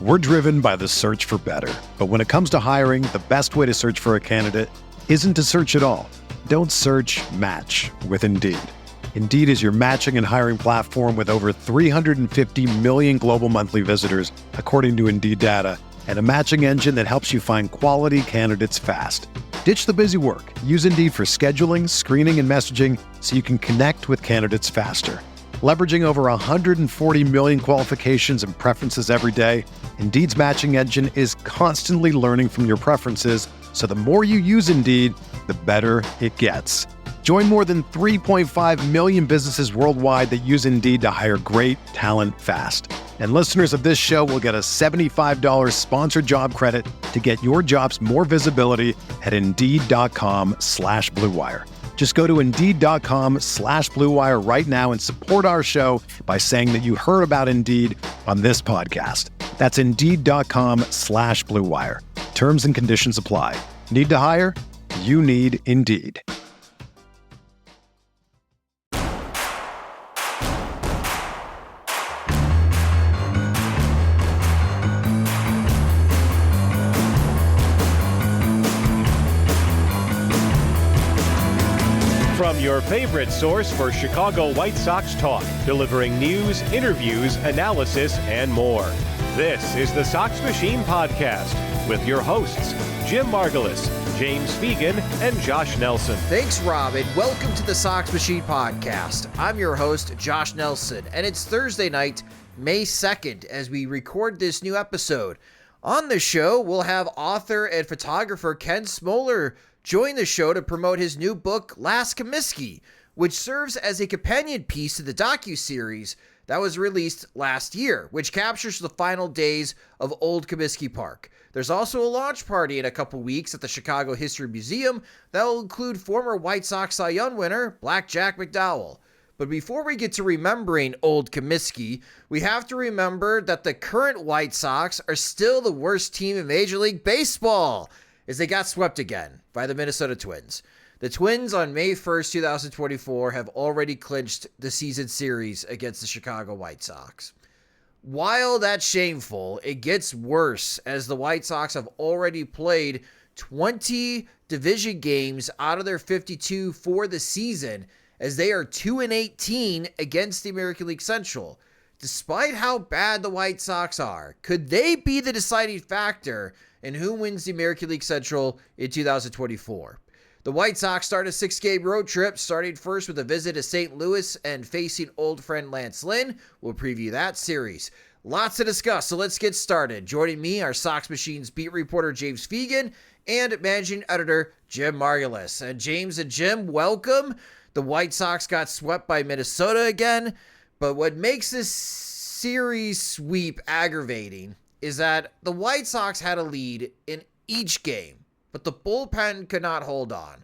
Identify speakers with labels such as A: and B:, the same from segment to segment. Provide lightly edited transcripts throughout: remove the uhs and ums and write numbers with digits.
A: We're driven by the search for better. But when it comes to hiring, the best way to search for a candidate isn't to search at all. Don't search, match with Indeed. Indeed is your matching and hiring platform with over 350 million global monthly visitors, according to Indeed data, and a matching engine that helps you find quality candidates fast. Ditch the busy work. Use Indeed for scheduling, screening, and messaging so you can connect with candidates faster. Leveraging over 140 million qualifications and preferences every day, Indeed's matching engine is constantly learning from your preferences, so the more you use Indeed, the better it gets. Join more than 3.5 million businesses worldwide that use Indeed to hire great talent fast. And listeners of this show will get a $75 sponsored job credit to get your jobs more visibility at Indeed.com/Blue Wire. Just go to Indeed.com/Blue Wire right now and support our show by saying that you heard about Indeed on this podcast. That's Indeed.com/Blue Wire. Terms and conditions apply. Need to hire? You need Indeed.
B: From your favorite source for Chicago White Sox talk, delivering news, interviews, analysis, and more. This is the Sox Machine podcast with your hosts, Jim Margalus, James Fegan, and Josh Nelson.
C: Thanks, Robin. Welcome to the Sox Machine podcast. I'm your host, Josh Nelson, and it's Thursday night, May 2nd, as we record this new episode. On the show, we'll have author and photographer Ken Smoller join the show to promote his new book, Last Comiskey, which serves as a companion piece to the docuseries that was released last year, which captures the final days of old Comiskey Park. There's also a launch party in a couple weeks at the Chicago History Museum that will include former White Sox Cy Young winner Black Jack McDowell. But before we get to remembering old Comiskey, we have to remember that the current White Sox are still the worst team in Major League Baseball, as they got swept again by the Minnesota Twins. The Twins on May 1st, 2024 have already clinched the season series against the Chicago White Sox. While that's shameful, it gets worse as the White Sox have already played 20 division games out of their 52 for the season, as they are 2-18 against the American League Central. Despite how bad the White Sox are, could they be the deciding factor in who wins the American League Central in 2024? The White Sox start a 6-game road trip, starting first with a visit to St. Louis and facing old friend Lance Lynn. We'll preview that series. Lots to discuss, so let's get started. Joining me are Sox Machine's beat reporter James Fegan and managing editor Jim Margalus. And James and Jim, welcome. The White Sox got swept by Minnesota again, but what makes this series sweep aggravating is that the White Sox had a lead in each game, but the bullpen could not hold on.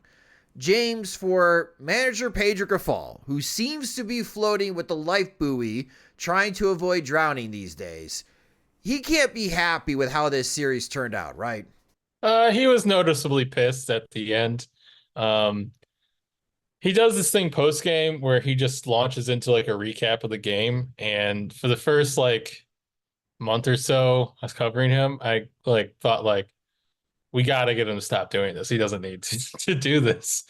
C: James, for manager Pedro Grifol, who seems to be floating with the life buoy, trying to avoid drowning these days, he can't be happy with how this series turned out, right?
D: He was noticeably pissed at the end. He does this thing post-game where he just launches into like a recap of the game, and for the first month or so I was covering him, I thought we got to get him to stop doing this. He doesn't need to do this.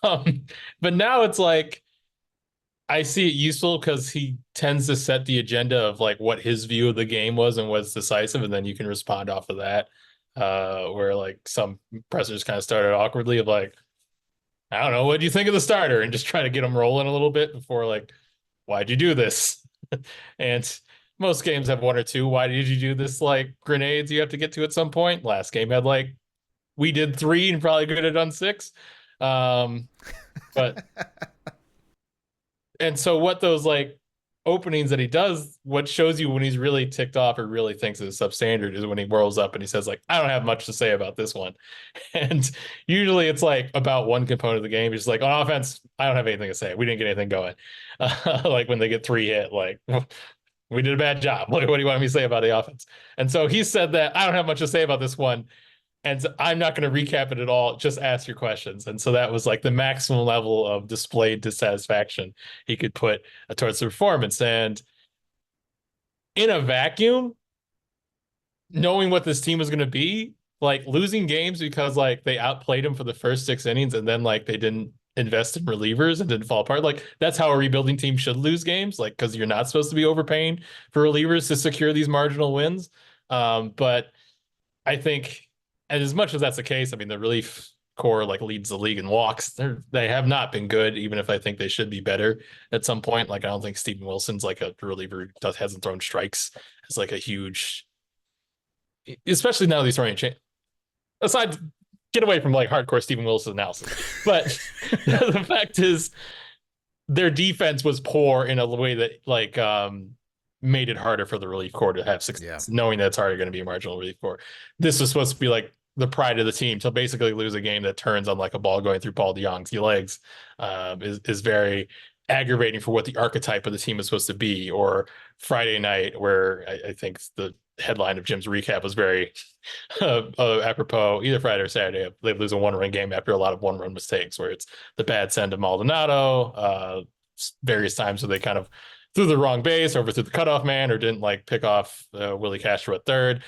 D: But now it's I see it useful because he tends to set the agenda of what his view of the game was and what's decisive, and then you can respond off of that. Where some pressers kind of started awkwardly of I don't know, what do you think of the starter? And just try to get him rolling a little bit before why'd you do this? And most games have one or two. Why did you do this? Grenades you have to get to at some point. Last game had we did 3 and probably could have done 6. But and so what those openings that he does, what shows you when he's really ticked off or really thinks it's substandard is when he whirls up and he says I don't have much to say about this one. And usually it's about one component of the game. He's on offense, I don't have anything to say. We didn't get anything going. When they get 3 hit, we did a bad job. What do you want me to say about the offense? And so he said that I don't have much to say about this one, and so I'm not going to recap it at all. Just ask your questions. And so that was the maximum level of displayed dissatisfaction he could put towards the performance. And in a vacuum, knowing what this team was going to be, like losing games because like they outplayed him for the first 6 innings and then like they didn't invest in relievers and didn't fall apart. Like that's how a rebuilding team should lose games, like because you're not supposed to be overpaying for relievers to secure these marginal wins. But I think, and as much as that's the case, I mean, the relief core like leads the league in walks. They have not been good, even if I think they should be better at some point. Like I don't think Steven Wilson's like a reliever who hasn't thrown strikes. It's like a huge, especially now that he's throwing aside, get away from like hardcore Steven Wilson analysis. But the fact is their defense was poor in a way that like made it harder for the relief corps to have success, knowing that it's already going to be a marginal relief corps. This was supposed to be like the pride of the team. To basically lose a game that turns on like a ball going through Paul DeJong's legs is very aggravating for what the archetype of the team is supposed to be. Or Friday night, where I think the headline of Jim's recap was very apropos, either Friday or Saturday. They lose a 1-run game after a lot of 1-run mistakes, where it's the bad send to Maldonado, various times where they kind of threw the wrong base, overthrew the cutoff man, or didn't like pick off Willie Castro at third.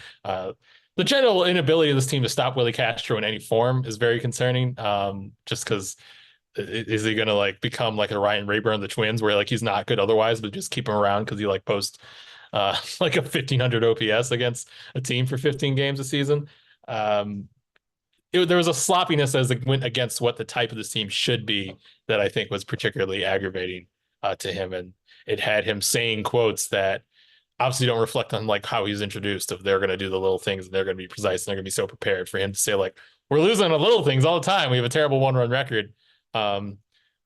D: The general inability of this team to stop Willie Castro in any form is very concerning. Just because is he going to like become like a Ryan Rayburn of the Twins, where like he's not good otherwise, but just keep him around because he like posts like a 1,500 OPS against a team for 15 games a season. There was a sloppiness as it went against what the type of this team should be that I think was particularly aggravating to him. And it had him saying quotes that obviously don't reflect on like how he's introduced, if they're going to do the little things and they're going to be precise and they're going to be so prepared. For him to say like, we're losing the little things all the time, we have a terrible 1-run record,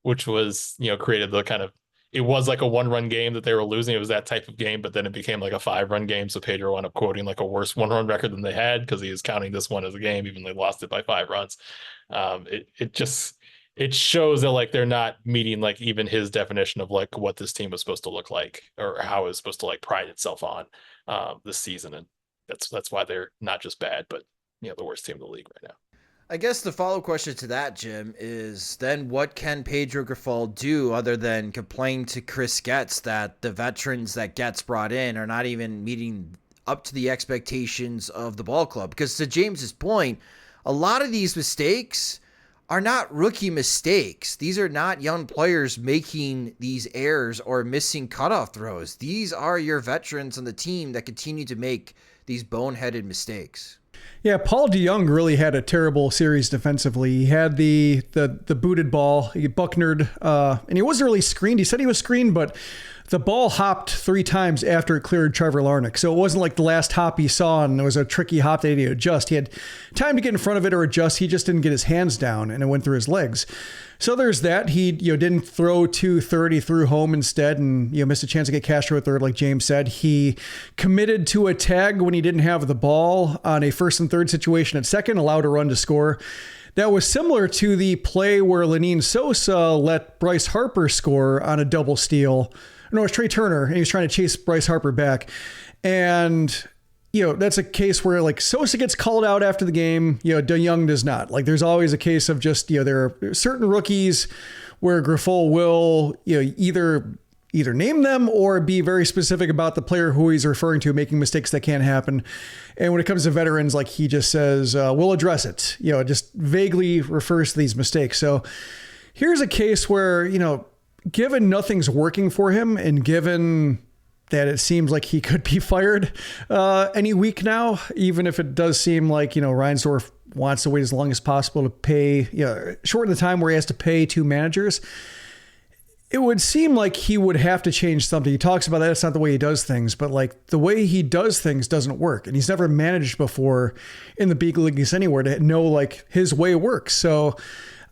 D: which was, created the kind of, it was like a 1-run game that they were losing. It was that type of game, but then it became like a 5-run game. So Pedro wound up quoting like a worse 1-run record than they had because he was counting this one as a game, even though they lost it by 5 runs. It shows that like they're not meeting like even his definition of like what this team was supposed to look like, or how it was supposed to like pride itself on this season. And that's why they're not just bad, but the worst team in the league right now.
C: I guess the follow-up question to that, Jim, is then what can Pedro Grifol do other than complain to Chris Getz that the veterans that Getz brought in are not even meeting up to the expectations of the ball club? Because to James's point, a lot of these mistakes are not rookie mistakes. These are not young players making these errors or missing cutoff throws. These are your veterans on the team that continue to make these boneheaded mistakes.
E: Yeah, Paul DeJong really had a terrible series defensively. He had the booted ball, he bucknered, and he wasn't really screened. He said he was screened, but the ball hopped 3 times after it cleared Trevor Larnach. So it wasn't like the last hop he saw and it was a tricky hop that he had to adjust. He had time to get in front of it or adjust. He just didn't get his hands down and it went through his legs. So there's that. He didn't throw to third. He threw home instead and missed a chance to get Castro at third, like James said. He committed to a tag when he didn't have the ball on a first and third situation at second, allowed a run to score. That was similar to the play where Lenyn Sosa let Bryce Harper score on a double steal. No, it was Trey Turner, and he was trying to chase Bryce Harper back. And, that's a case where, like, Sosa gets called out after the game, DeJong does not. Like, there's always a case of just, there are certain rookies where Grifol will, either name them or be very specific about the player who he's referring to making mistakes that can't happen. And when it comes to veterans, like, he just says, we'll address it. Just vaguely refers to these mistakes. So here's a case where, given nothing's working for him and given that it seems like he could be fired any week now, even if it does seem like, Reinsdorf wants to wait as long as possible to pay, shorten the time where he has to pay 2 managers, it would seem like he would have to change something. He talks about that. It's not the way he does things, but like the way he does things doesn't work. And he's never managed before in the big leagues anywhere to know like his way works. So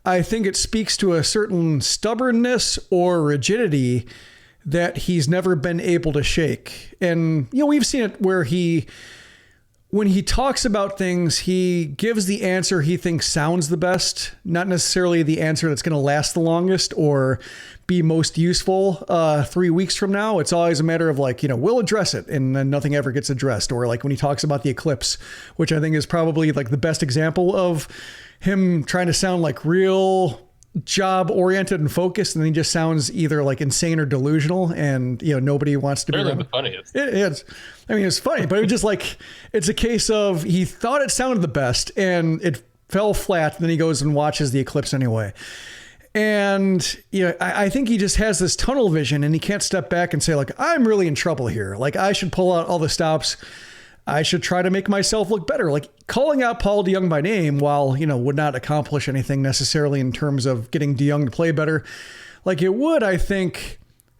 E: I think it speaks to a certain stubbornness or rigidity that he's never been able to shake. And, we've seen it where when he talks about things, he gives the answer he thinks sounds the best, not necessarily the answer that's going to last the longest or be most useful 3 weeks from now. It's always a matter of like, we'll address it and then nothing ever gets addressed. Or like when he talks about the eclipse, which I think is probably like the best example of him trying to sound like real job oriented and focused, and then he just sounds either like insane or delusional, and nobody wants to be around.
D: The funniest.
E: It is. I mean, it's funny, but it was just like, it's a case of he thought it sounded the best and it fell flat, and then he goes and watches the eclipse anyway. And I think he just has this tunnel vision, and he can't step back and say, like, I'm really in trouble here. Like, I should pull out all the stops. I should try to make myself look better. Like, calling out Paul DeJong by name, while, would not accomplish anything necessarily in terms of getting DeJong to play better, like it would, I think,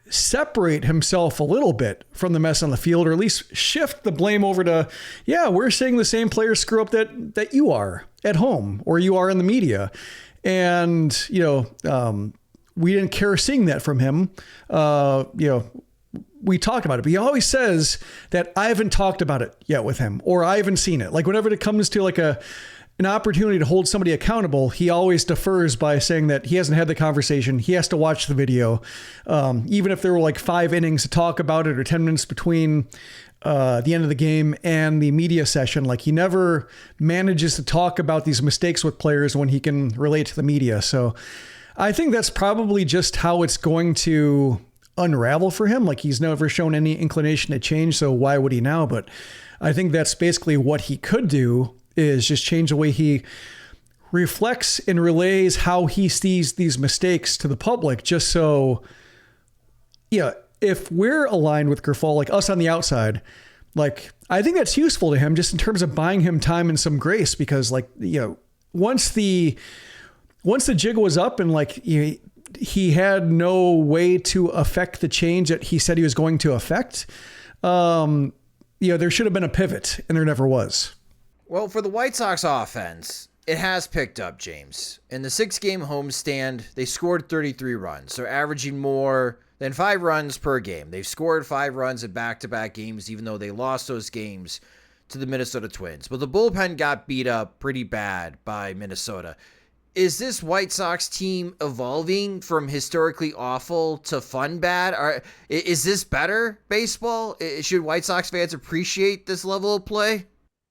E: separate himself a little bit from the mess on the field, or at least shift the blame over to, we're seeing the same players screw up that you are at home, or you are in the media. And, we didn't care seeing that from him. We talk about it, but he always says that I haven't talked about it yet with him, or I haven't seen it. Like, whenever it comes to like an opportunity to hold somebody accountable, he always defers by saying that he hasn't had the conversation. He has to watch the video. Even if there were like 5 innings to talk about it, or 10 minutes between the end of the game and the media session, like, he never manages to talk about these mistakes with players when he can relate to the media. So I think that's probably just how it's going to unravel for him. Like, he's never shown any inclination to change, so why would he now? But I think that's basically what he could do, is just change the way he reflects and relays how he sees these mistakes to the public, just so, if we're aligned with Grifol, like us on the outside, like, I think that's useful to him just in terms of buying him time and some grace, because, like, once the jig was up and, like, he had no way to affect the change that he said he was going to affect, there should have been a pivot, and there never was.
C: Well, for the White Sox offense, it has picked up, James. In the 6-game homestand, they scored 33 runs, so averaging more than 5 runs per game. They've scored 5 runs in back-to-back games, even though they lost those games to the Minnesota Twins. But the bullpen got beat up pretty bad by Minnesota. Is this White Sox team evolving from historically awful to fun bad? Is this better baseball? Should White Sox fans appreciate this level of play?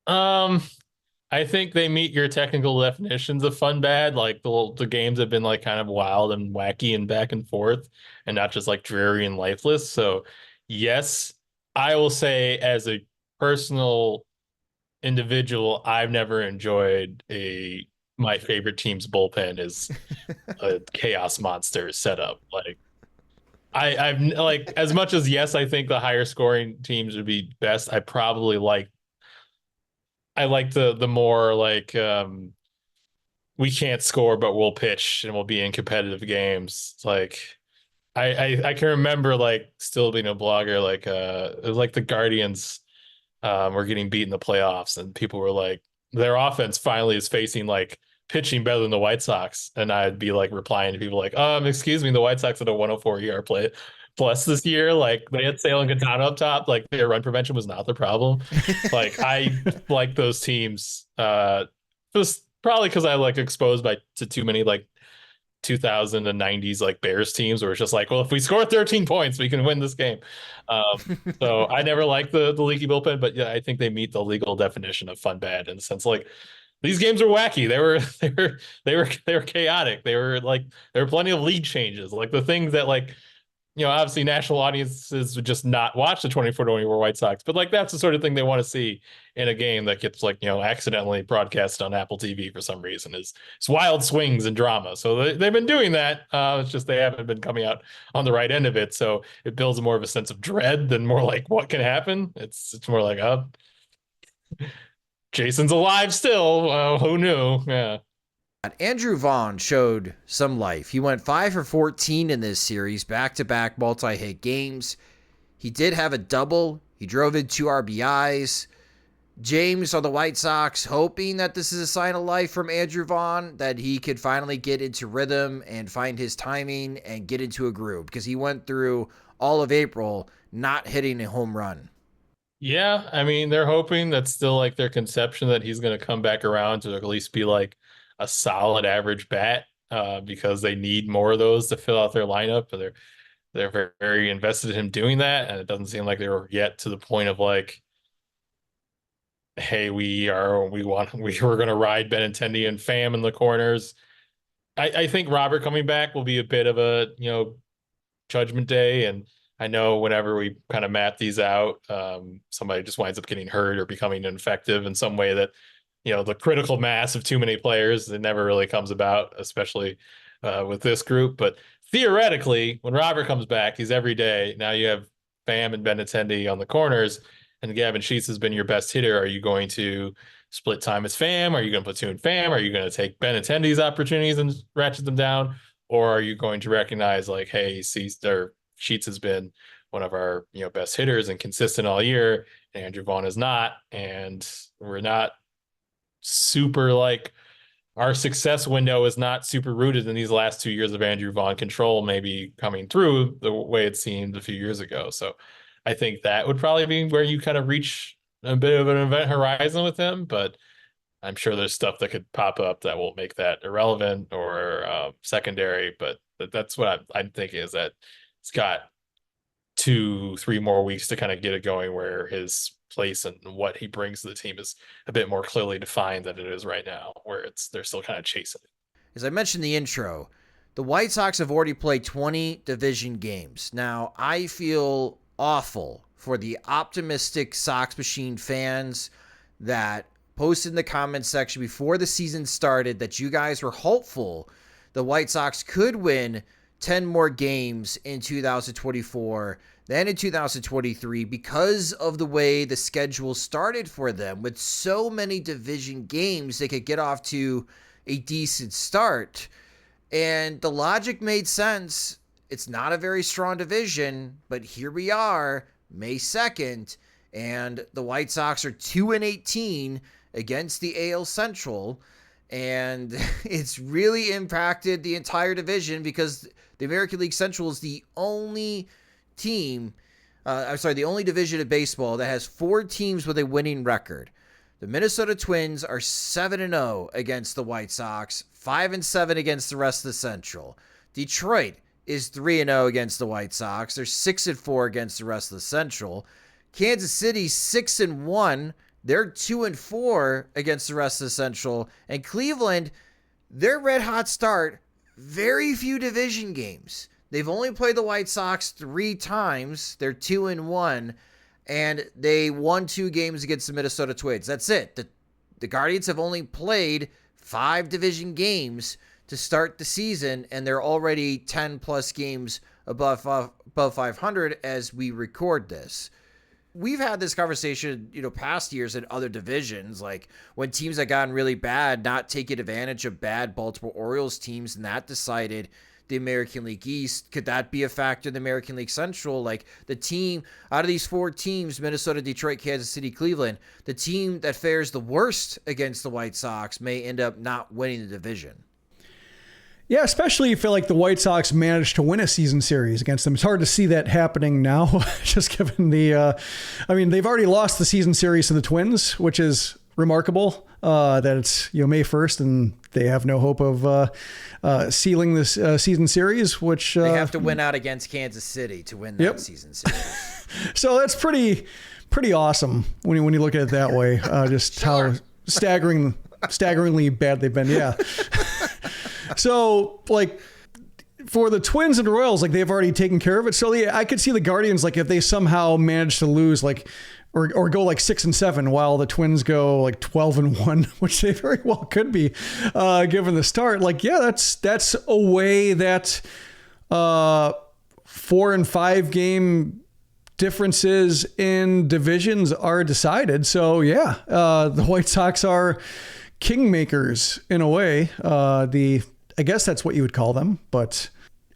D: I think they meet your technical definitions of fun bad. Like, the games have been like kind of wild and wacky and back and forth, and not just like dreary and lifeless. So yes, I will say, as a personal individual, I've never enjoyed my favorite team's bullpen is a chaos monster setup. Like, I've like, as much as, yes, I think the higher scoring teams would be best, I like the more like, we can't score, but we'll pitch and we'll be in competitive games. It's like, I can remember, like, still being a blogger, like, it was like the Guardians were getting beat in the playoffs, and people were like, their offense finally is facing like pitching better than the White Sox. And I'd be like replying to people like, excuse me, the White Sox had a 104 ER play plus this year. Like, they had Sale and Quintana up top. Like, their run prevention was not the problem. Like, I like those teams. Just probably because I like exposed to too many like 2090s like Bears teams where it's just like, well, if we score 13 points, we can win this game. So I never liked the leaky bullpen, but yeah, I think they meet the legal definition of fun bad, in the sense, like, these games are wacky. They were chaotic. There were plenty of lead changes. Like, the things that, like, obviously national audiences would just not watch the 24-24 White Sox, but like, that's the sort of thing they want to see in a game that gets like, accidentally broadcast on Apple TV for some reason, is wild swings and drama. So they've been doing that. It's just they haven't been coming out on the right end of it. So it builds more of a sense of dread than more like what can happen. It's more like, Jason's alive still. Who knew? Yeah.
C: Andrew Vaughn showed some life. He went 5 for 14 in this series, back-to-back multi-hit games. He did have a double. He drove in 2 RBIs. James, are the White Sox hoping that this is a sign of life from Andrew Vaughn, that he could finally get into rhythm and find his timing and get into a groove? Because he went through all of April not hitting a home run.
D: Yeah, I mean, they're hoping. That's still like their conception, that he's going to come back around to at least be like a solid average bat, because they need more of those to fill out their lineup. But they're very, very invested in him doing that, and it doesn't seem like they were yet to the point of like, hey, we're going to ride Benintendi and Pham in the corners. I think Robert coming back will be a bit of a, judgment day. And I know whenever we kind of map these out, somebody just winds up getting hurt or becoming ineffective in some way that, the critical mass of too many players, it never really comes about, especially with this group. But theoretically, when Robert comes back, he's every day. Now you have Pham and Benintendi on the corners, and Gavin Sheets has been your best hitter. Are you going to split time as Pham? Are you going to platoon Pham? Are you going to take Benintendi's opportunities and ratchet them down? Or are you going to recognize like, hey, Sheets has been one of our best hitters and consistent all year, and Andrew Vaughn is not, and we're not super like our success window is not super rooted in these last 2 years of Andrew Vaughn control, maybe coming through the way it seemed a few years ago. So I think that would probably be where you kind of reach a bit of an event horizon with him, but I'm sure there's stuff that could pop up that will make that irrelevant or secondary. But that's what I'm thinking, is that it's got 2-3 more weeks to kind of get it going, where his place and what he brings to the team is a bit more clearly defined than it is right now, where they're still kind of chasing it.
C: As I mentioned in the intro, the White Sox have already played 20 division games. Now, I feel awful for the optimistic Sox Machine fans that posted in the comments section before the season started that you guys were hopeful the White Sox could win 10 more games in 2024 than in 2023 because of the way the schedule started for them. With so many division games, they could get off to a decent start. And the logic made sense. It's not a very strong division, but here we are, May 2nd, and the White Sox are 2-18 against the AL Central. And it's really impacted the entire division because the American League Central is the only the only division of baseball that has 4 teams with a winning record. The Minnesota Twins are 7-0 against the White Sox, 5-7 against the rest of the Central. Detroit is 3-0 against the White Sox. They're 6-4 against the rest of the Central. Kansas City 6-1. They're 2-4 against the rest of the Central. And Cleveland, their red hot start, very few division games. They've only played the White Sox 3 times. They're 2-1, and they won 2 games against the Minnesota Twins. That's it. The Guardians have only played 5 division games to start the season, and they're already 10-plus games above 500 as we record this. We've had this conversation, past years in other divisions, like when teams that gotten really bad not taking advantage of bad Baltimore Orioles teams, and that decided the American League East. Could that be a factor in the American League Central? Like the team out of these 4 teams, Minnesota, Detroit, Kansas City, Cleveland, the team that fares the worst against the White Sox may end up not winning the division.
E: Yeah, especially if like the White Sox managed to win a season series against them. It's hard to see that happening now, just given they've already lost the season series to the Twins, which is remarkable, that it's, May 1st and they have no hope of sealing this season series, which
C: they have to win out against Kansas City to win that season series.
E: So that's pretty awesome when you look at it that way, just how staggeringly bad they've been. Yeah. So, like, for the Twins and Royals, like, they've already taken care of it. So, yeah, I could see the Guardians, like, if they somehow manage to lose, like, or go, like, 6-7, while the Twins go, like, 12-1, which they very well could be, given the start. Like, yeah, that's a way that 4 and 5 game differences in divisions are decided. So, yeah, the White Sox are kingmakers in a way. I guess that's what you would call them, but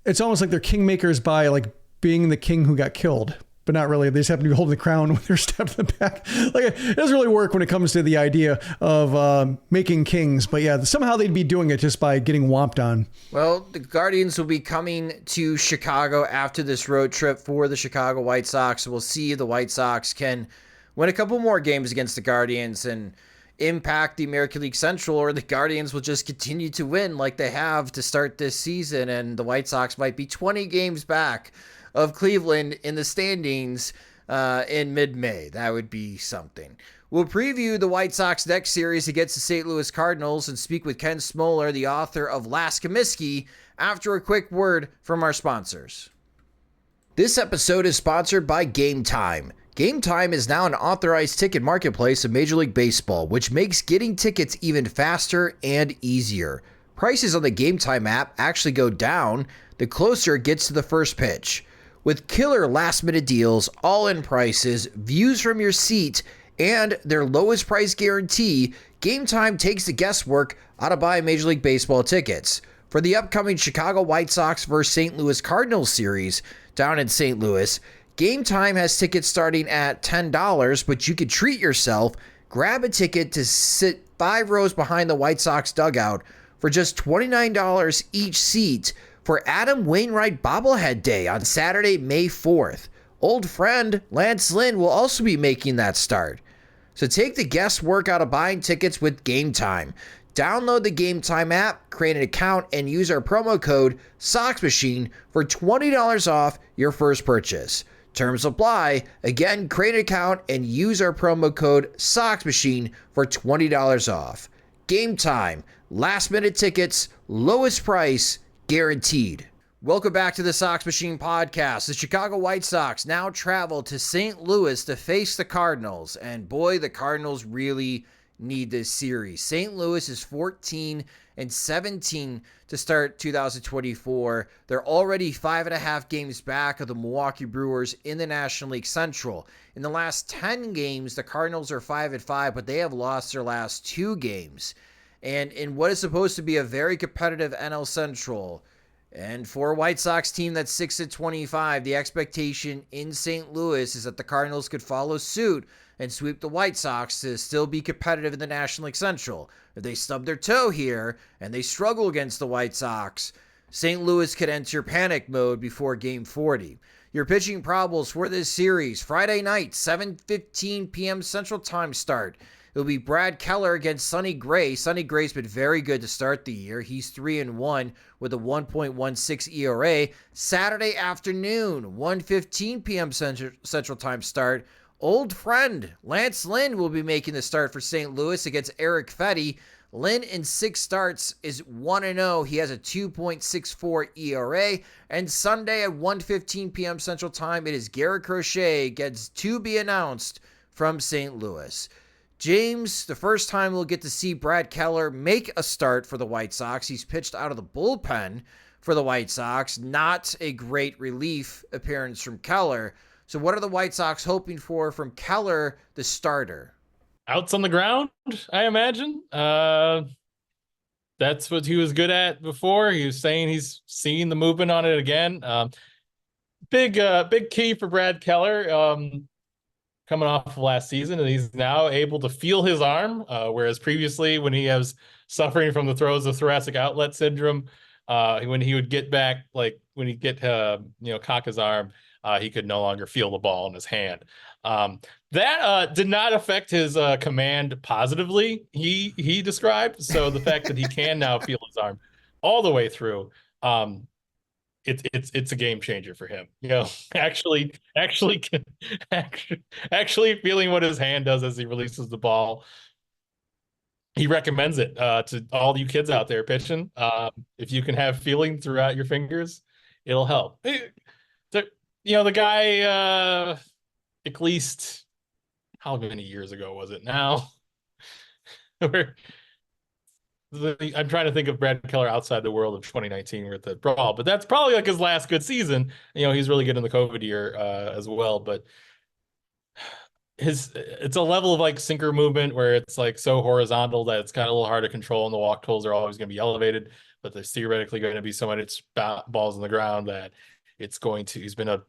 E: it's almost like they're kingmakers by like being the king who got killed, but not really. They just happen to be holding the crown when they're stabbed in the back. Like it doesn't really work when it comes to the idea of making kings, but yeah, somehow they'd be doing it just by getting whomped on.
C: Well, the Guardians will be coming to Chicago after this road trip for the Chicago White Sox. So we'll see if the White Sox can win a couple more games against the Guardians and impact the American League Central, or the Guardians will just continue to win like they have to start this season, and the White Sox might be 20 games back of Cleveland in the standings in mid-May. That would be something. We'll preview the White Sox next series against the St. Louis Cardinals and speak with Ken Smoller, the author of Last Comiskey, after a quick word from our sponsors. This episode is sponsored by Game Time. Game Time is now an authorized ticket marketplace of Major League Baseball, which makes getting tickets even faster and easier. Prices on the Game Time app actually go down the closer it gets to the first pitch. With killer last-minute deals, all-in prices, views from your seat, and their lowest price guarantee, Game Time takes the guesswork out of buying Major League Baseball tickets. For the upcoming Chicago White Sox vs. St. Louis Cardinals series down in St. Louis, Game Time has tickets starting at $10, but you could treat yourself, grab a ticket to sit 5 rows behind the White Sox dugout for just $29 each seat for Adam Wainwright Bobblehead Day on Saturday, May 4th. Old friend Lance Lynn will also be making that start. So take the guesswork out of buying tickets with Game Time. Download the Game Time app, create an account, and use our promo code Sox Machine for $20 off your first purchase. Terms apply. Again, create an account and use our promo code Sox Machine for $20 off. Game Time. Last minute tickets, lowest price, guaranteed. Welcome back to the Sox Machine podcast. The Chicago White Sox now travel to St. Louis to face the Cardinals. And boy, the Cardinals really need this series. St. Louis is 14-17 to start 2024. They're already 5.5 games back of the Milwaukee Brewers in the National League Central. In the last 10 games, the Cardinals are 5-5, but they have lost their last 2 games. And in what is supposed to be a very competitive NL Central, and for a White Sox team that's 6-25, the expectation in St. Louis is that the Cardinals could follow suit and sweep the White Sox to still be competitive in the National League Central. If they stub their toe here and they struggle against the White Sox, St. Louis could enter panic mode before Game 40. Your pitching probables for this series: Friday night, 7:15 p.m. Central Time start. It'll be Brad Keller against Sonny Gray. Sonny Gray's been very good to start the year. He's 3-1 with a 1.16 ERA. Saturday afternoon, 1:15 p.m. Central Time start. Old friend Lance Lynn will be making the start for St. Louis against Eric Fetty. Lynn in 6 starts is 1-0. He has a 2.64 ERA. And Sunday at 1:15 p.m. Central Time, it is Garrett Crochet against to be announced from St. Louis. James, the first time we'll get to see Brad Keller make a start for the White Sox. He's pitched out of the bullpen for the White Sox. Not a great relief appearance from Keller. So what are the White Sox hoping for from Keller, the starter?
D: Outs on the ground, I imagine. That's what he was good at before. He was saying he's seeing the movement on it again. Big key for Brad Keller. Coming off of last season, and he's now able to feel his arm, whereas previously when he was suffering from the throes of thoracic outlet syndrome, when he would get back, like when he'd get cock his arm, he could no longer feel the ball in his hand. That did not affect his command positively, he described. So the fact that he can now feel his arm all the way through, it's a game changer for him. Actually feeling what his hand does as he releases the ball. He recommends it to all you kids out there pitching. If you can have feeling throughout your fingers, it'll help. The guy, at least how many years ago was it now? I'm trying to think of Brad Keller outside the world of 2019 with the brawl, but that's probably like his last good season. He's really good in the COVID year as well, but it's a level of like sinker movement where it's like so horizontal that it's kind of a little hard to control, and the walk totals are always going to be elevated, but there's theoretically going to be so much balls on the ground that he's been a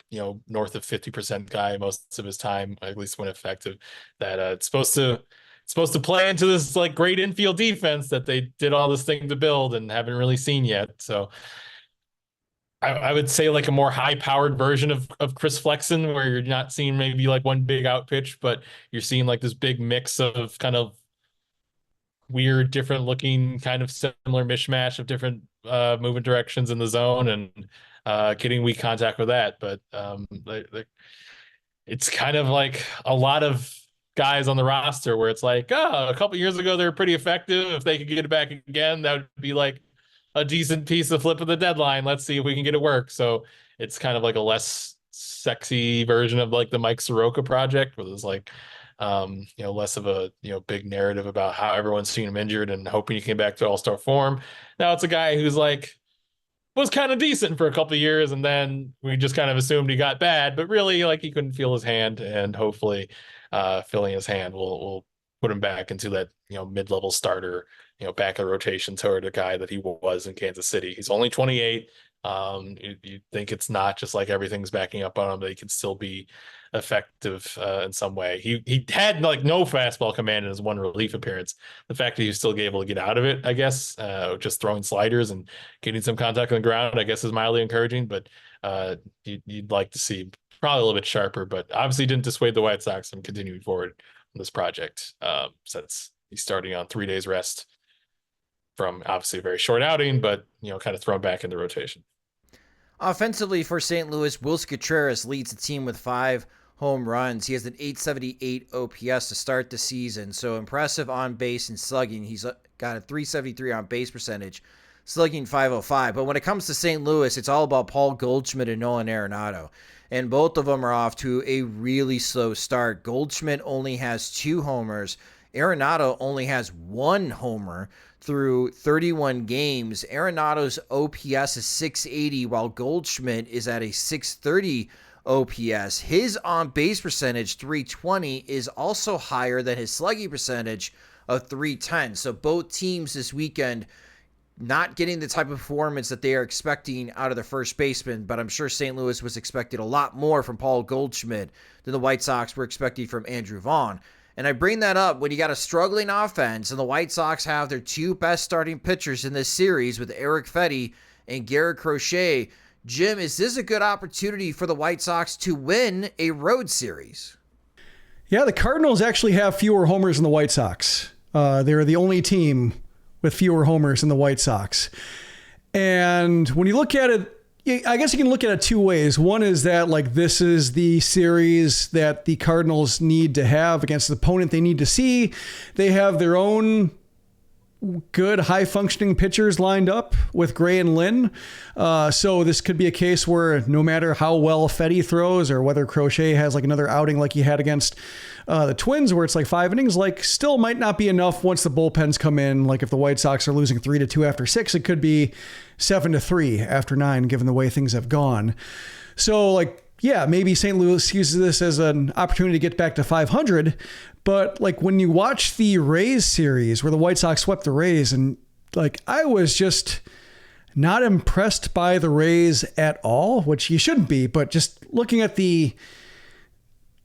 D: north of 50% guy most of his time, at least when effective, that it's supposed to play into this like great infield defense that they did all this thing to build and haven't really seen yet. So I would say like a more high-powered version of Chris Flexen, where you're not seeing maybe like one big out pitch, but you're seeing like this big mix of kind of weird, different looking, kind of similar mishmash of different movement directions in the zone, and getting weak contact with that. But it's kind of like a lot of guys on the roster where it's like, oh, a couple years ago they were pretty effective. If they could get it back again, that would be like a decent piece of flip of the deadline. Let's see if we can get it work. So it's kind of like a less sexy version of like the Mike Soroka project, where there's like less of a big narrative about how everyone's seen him injured and hoping he came back to all-star form. Now it's a guy who's like was kind of decent for a couple of years, and then we just kind of assumed he got bad, but really like he couldn't feel his hand, and hopefully feeling his hand will put him back into that mid-level starter, back of the rotation toward a guy that he was in Kansas City. He's only 28. You think it's not just like everything's backing up on him, that he can still be effective in some way. He had like no fastball command in his one relief appearance. The fact that he was still able to get out of it, I guess, just throwing sliders and getting some contact on the ground, I guess, is mildly encouraging. But you'd like to see probably a little bit sharper, but obviously didn't dissuade the White Sox from continuing forward on this project, since he's starting on 3 days rest from obviously a very short outing, but kind of thrown back in the rotation.
C: Offensively for St. Louis, Wilson Contreras leads the team with 5 home runs. He has an .878 OPS to start the season, so impressive on base and slugging. He's got a .373 on base percentage, slugging .505. But when it comes to St. Louis, it's all about Paul Goldschmidt and Nolan Arenado, and both of them are off to a really slow start. Goldschmidt only has 2 homers. Arenado only has 1 homer through 31 games. Arenado's OPS is .680, while Goldschmidt is at a .630 OPS. His on-base percentage, .320, is also higher than his slugging percentage of .310. So both teams this weekend not getting the type of performance that they are expecting out of their first baseman, but I'm sure St. Louis was expecting a lot more from Paul Goldschmidt than the White Sox were expecting from Andrew Vaughn. And I bring that up when you got a struggling offense and the White Sox have their 2 best starting pitchers in this series with Eric Fetty and Garrett Crochet. Jim, is this a good opportunity for the White Sox to win a road series?
E: Yeah, the Cardinals actually have fewer homers than the White Sox. They're the only team with fewer homers than the White Sox. And when you look at it, I guess you can look at it 2 ways. One is that like this is the series that the Cardinals need to have against the opponent they need to see. They have their own good high-functioning pitchers lined up with Gray and Lynn. So this could be a case where no matter how well Fetty throws or whether Crochet has like another outing like he had against the Twins where it's like 5 innings, like still might not be enough once the bullpens come in. Like if the White Sox are losing 3-2 after 6, it could be 7-3 after 9, given the way things have gone. So like, yeah, maybe St. Louis uses this as an opportunity to get back to 500. But like when you watch the Rays series where the White Sox swept the Rays, and like I was just not impressed by the Rays at all, which you shouldn't be, but just looking at the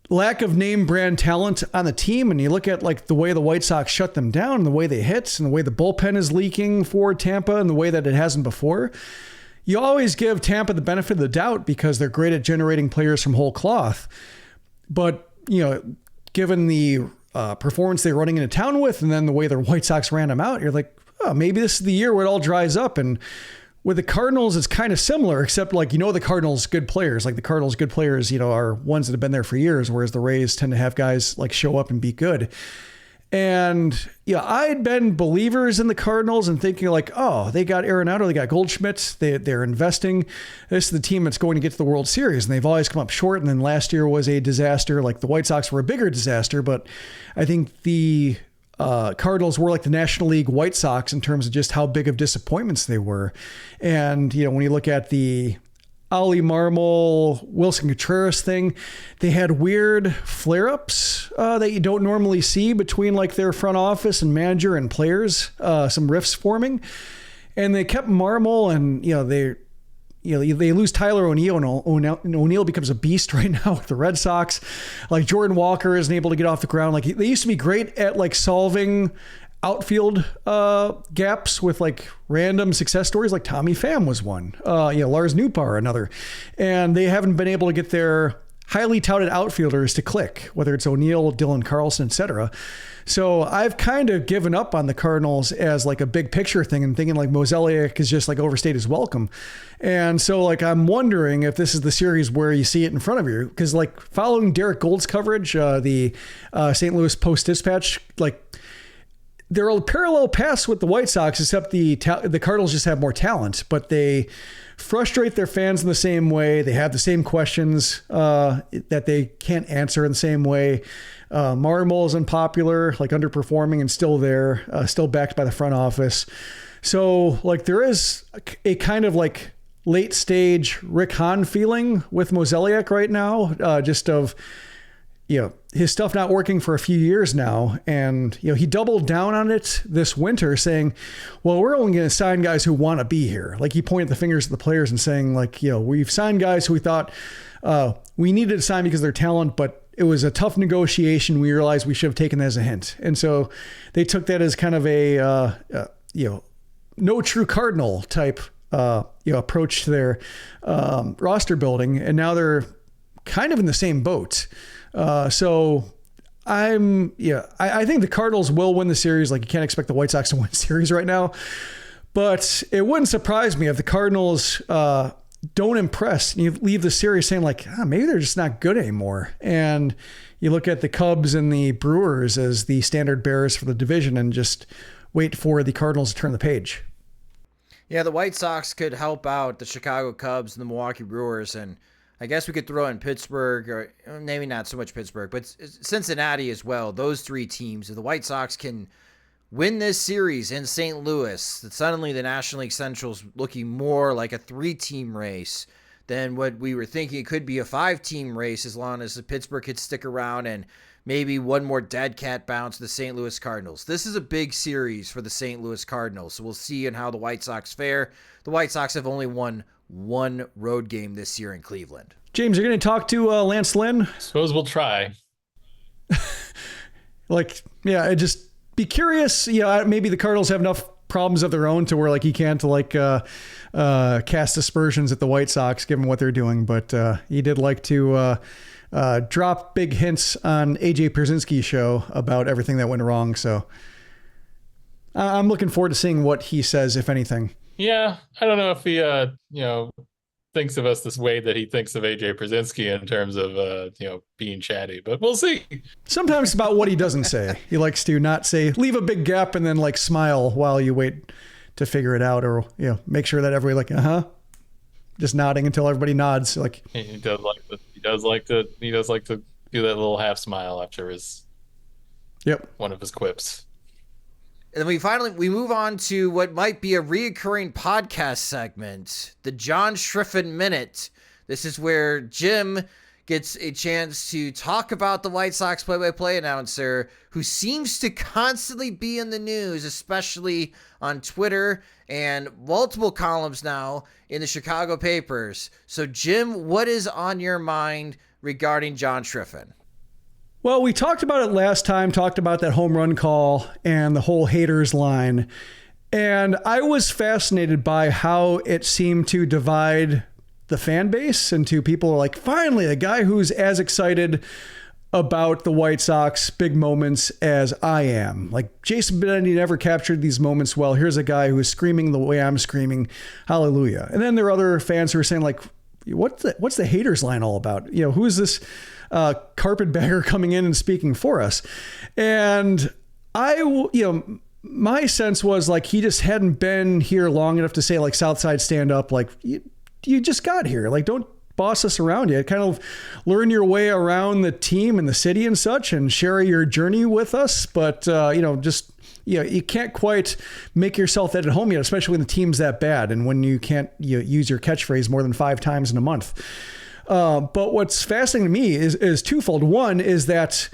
E: lack of name brand talent on the team, and you look at like the way the White Sox shut them down and the way they hit and the way the bullpen is leaking for Tampa and the way that it hasn't before, you always give Tampa the benefit of the doubt because they're great at generating players from whole cloth. But, given the performance they're running into town with and then the way the White Sox ran them out, you're like, oh, maybe this is the year where it all dries up. And with the Cardinals, it's kind of similar, except like, the Cardinals good players, like the Cardinals good players, are ones that have been there for years, whereas the Rays tend to have guys like show up and be good. And I'd been believers in the Cardinals and thinking like, oh, they got Arenado, they got Goldschmidt, they're investing. This is the team that's going to get to the World Series, and they've always come up short. And then last year was a disaster. Like the White Sox were a bigger disaster, but I think the Cardinals were like the National League White Sox in terms of just how big of disappointments they were. And, when you look at the Ollie Marmol, Wilson Contreras thing, they had weird flare-ups that you don't normally see between like their front office and manager and players, some rifts forming. And they kept Marmol, and, they lose Tyler O'Neill, and O'Neill becomes a beast right now with the Red Sox. Like Jordan Walker isn't able to get off the ground. Like they used to be great at like solving outfield gaps with like random success stories. Like Tommy Pham was one. Lars Nootbaar another, and they haven't been able to get their highly touted outfielders to click, whether it's O'Neill, Dylan Carlson, etc. So I've kind of given up on the Cardinals as like a big picture thing and thinking like Mozeliak is just like overstayed his welcome. And so like, I'm wondering if this is the series where you see it in front of you. Cause like following Derek Gold's coverage, the St. Louis Post-Dispatch, like they're a parallel paths with the White Sox, except the Cardinals just have more talent, but they frustrate their fans in the same way. They have the same questions that they can't answer in the same way. Marmol is unpopular, like underperforming and still there, still backed by the front office. So like there is a kind of like late stage Rick Hahn feeling with Mozeliak right now, just of, his stuff not working for a few years now. And, he doubled down on it this winter saying, well, we're only going to sign guys who want to be here. Like he pointed the fingers at the players and saying like, we've signed guys who we thought we needed to sign because of their talent, but it was a tough negotiation. We realized we should have taken that as a hint. And so they took that as kind of a, no true Cardinal type, approach to their roster building. And now they're kind of in the same boat. So I think the Cardinals will win the series. Like you can't expect the White Sox to win the series right now, but it wouldn't surprise me if the Cardinals, don't impress and you leave the series saying like, maybe they're just not good anymore. And you look at the Cubs and the Brewers as the standard bearers for the division and just wait for the Cardinals to turn the page.
C: Yeah, the White Sox could help out the Chicago Cubs and the Milwaukee Brewers, and I guess we could throw in Pittsburgh, or maybe not so much Pittsburgh, but Cincinnati as well. Those three teams, if the White Sox can win this series in St. Louis, suddenly the National League Central's looking more like a 3-team race than what we were thinking it could be a 5-team race, as long as the Pittsburgh could stick around and maybe one more dead cat bounce to the St. Louis Cardinals. This is a big series for the St. Louis Cardinals, so we'll see how the White Sox fare. The White Sox have only won one road game this year in Cleveland.
E: James, you're going to talk to Lance Lynn?
D: Suppose we'll try.
E: Just be curious. Maybe the Cardinals have enough problems of their own to where like he can't cast aspersions at the White Sox given what they're doing. But he did like to drop big hints on AJ Pierzynski's show about everything that went wrong. So I'm looking forward to seeing what he says, if anything.
D: Yeah, I don't know if he thinks of us this way that he thinks of AJ Pierzynski in terms of being chatty, but we'll see.
E: Sometimes it's about what he doesn't say. He likes to not say, leave a big gap and then like smile while you wait to figure it out, or make sure that everybody like just nodding until everybody nods. Like
D: he does like to do that little half smile after his one of his quips.
C: And then we move on to what might be a reoccurring podcast segment, the John Schriffen Minute. This is where Jim gets a chance to talk about the White Sox play-by-play announcer, who seems to constantly be in the news, especially on Twitter and multiple columns now in the Chicago papers. So Jim, what is on your mind regarding John Schriffen?
E: Well, we talked about it last time, talked about that home run call and the whole haters line. And I was fascinated by how it seemed to divide the fan base into people like, finally, a guy who's as excited about the White Sox big moments as I am. Like Jason Benetti never captured these moments well. Here's a guy who is screaming the way I'm screaming, hallelujah. And then there are other fans who are saying like, what's the haters line all about? Who is this carpetbagger coming in and speaking for us? And my sense was like, he just hadn't been here long enough to say like Southside stand up. Like you just got here. Like, don't boss us around yet. Kind of learn your way around the team and the city and such and share your journey with us. But, you can't quite make yourself that at home yet, especially when the team's that bad and when you can't use your catchphrase more than 5 times in a month. But what's fascinating to me is twofold. One is that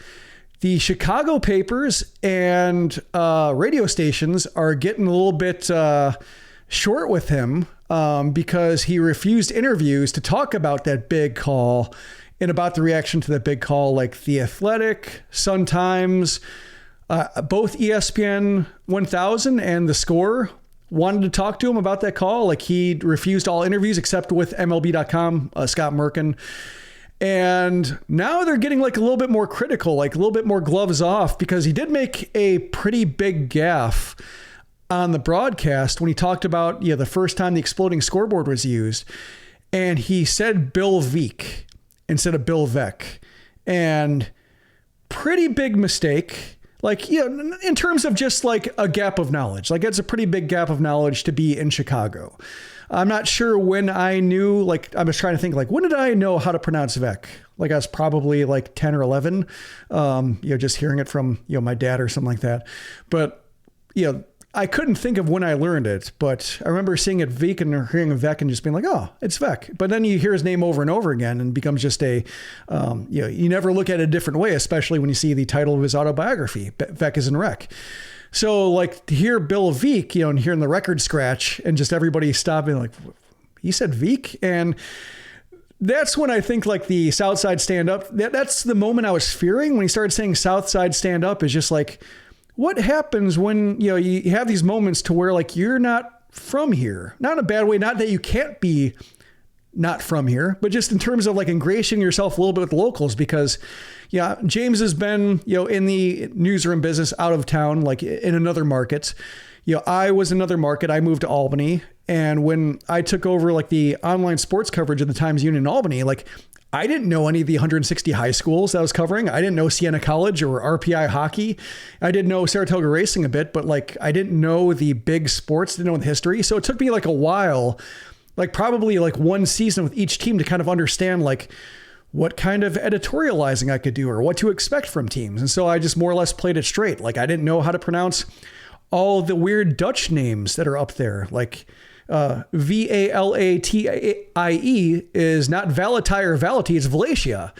E: the Chicago papers and radio stations are getting a little bit short with him because he refused interviews to talk about that big call and about the reaction to that big call, like The Athletic, Sun-Times, both ESPN 1000 and The Score wanted to talk to him about that call. Like he refused all interviews except with MLB.com, Scott Merkin. And now they're getting like a little bit more critical, like a little bit more gloves off, because he did make a pretty big gaffe on the broadcast when he talked about, the first time the exploding scoreboard was used. And he said Bill Veeck instead of Bill Veeck. And pretty big mistake. Like, in terms of just like a gap of knowledge, like it's a pretty big gap of knowledge to be in Chicago. I'm not sure when I knew, like, I was trying to think, like, when did I know how to pronounce Veeck? Like, I was probably like 10 or 11, just hearing it from, my dad or something like that. But, I couldn't think of when I learned it, but I remember seeing it Veeck and hearing Veeck and just being like, oh, it's Veeck. But then you hear his name over and over again and it becomes just you never look at it a different way, especially when you see the title of his autobiography, Veeck is in Wreck. So like to hear Bill Veeck, and hearing the record scratch and just everybody stopping like, he said Veeck? And that's when I think like the Southside stand up, that's the moment I was fearing when he started saying Southside stand up, is just like, what happens when, you have these moments to where like, you're not from here, not in a bad way, not that you can't be not from here, but just in terms of like ingratiating yourself a little bit with locals, because James has been, in the newsroom business out of town, like in another market. I was in another market. I moved to Albany. And when I took over like the online sports coverage of the Times Union in Albany, like I didn't know any of the 160 high schools that I was covering. I didn't know Siena College or RPI hockey. I didn't know Saratoga racing a bit, but like I didn't know the big sports, didn't know the history. So it took me like a while, like probably like one season with each team to kind of understand like what kind of editorializing I could do or what to expect from teams. And so I just more or less played it straight. Like I didn't know how to pronounce all the weird Dutch names that are up there. Like Valatie is not Valatie or Valatie, it's Valatia.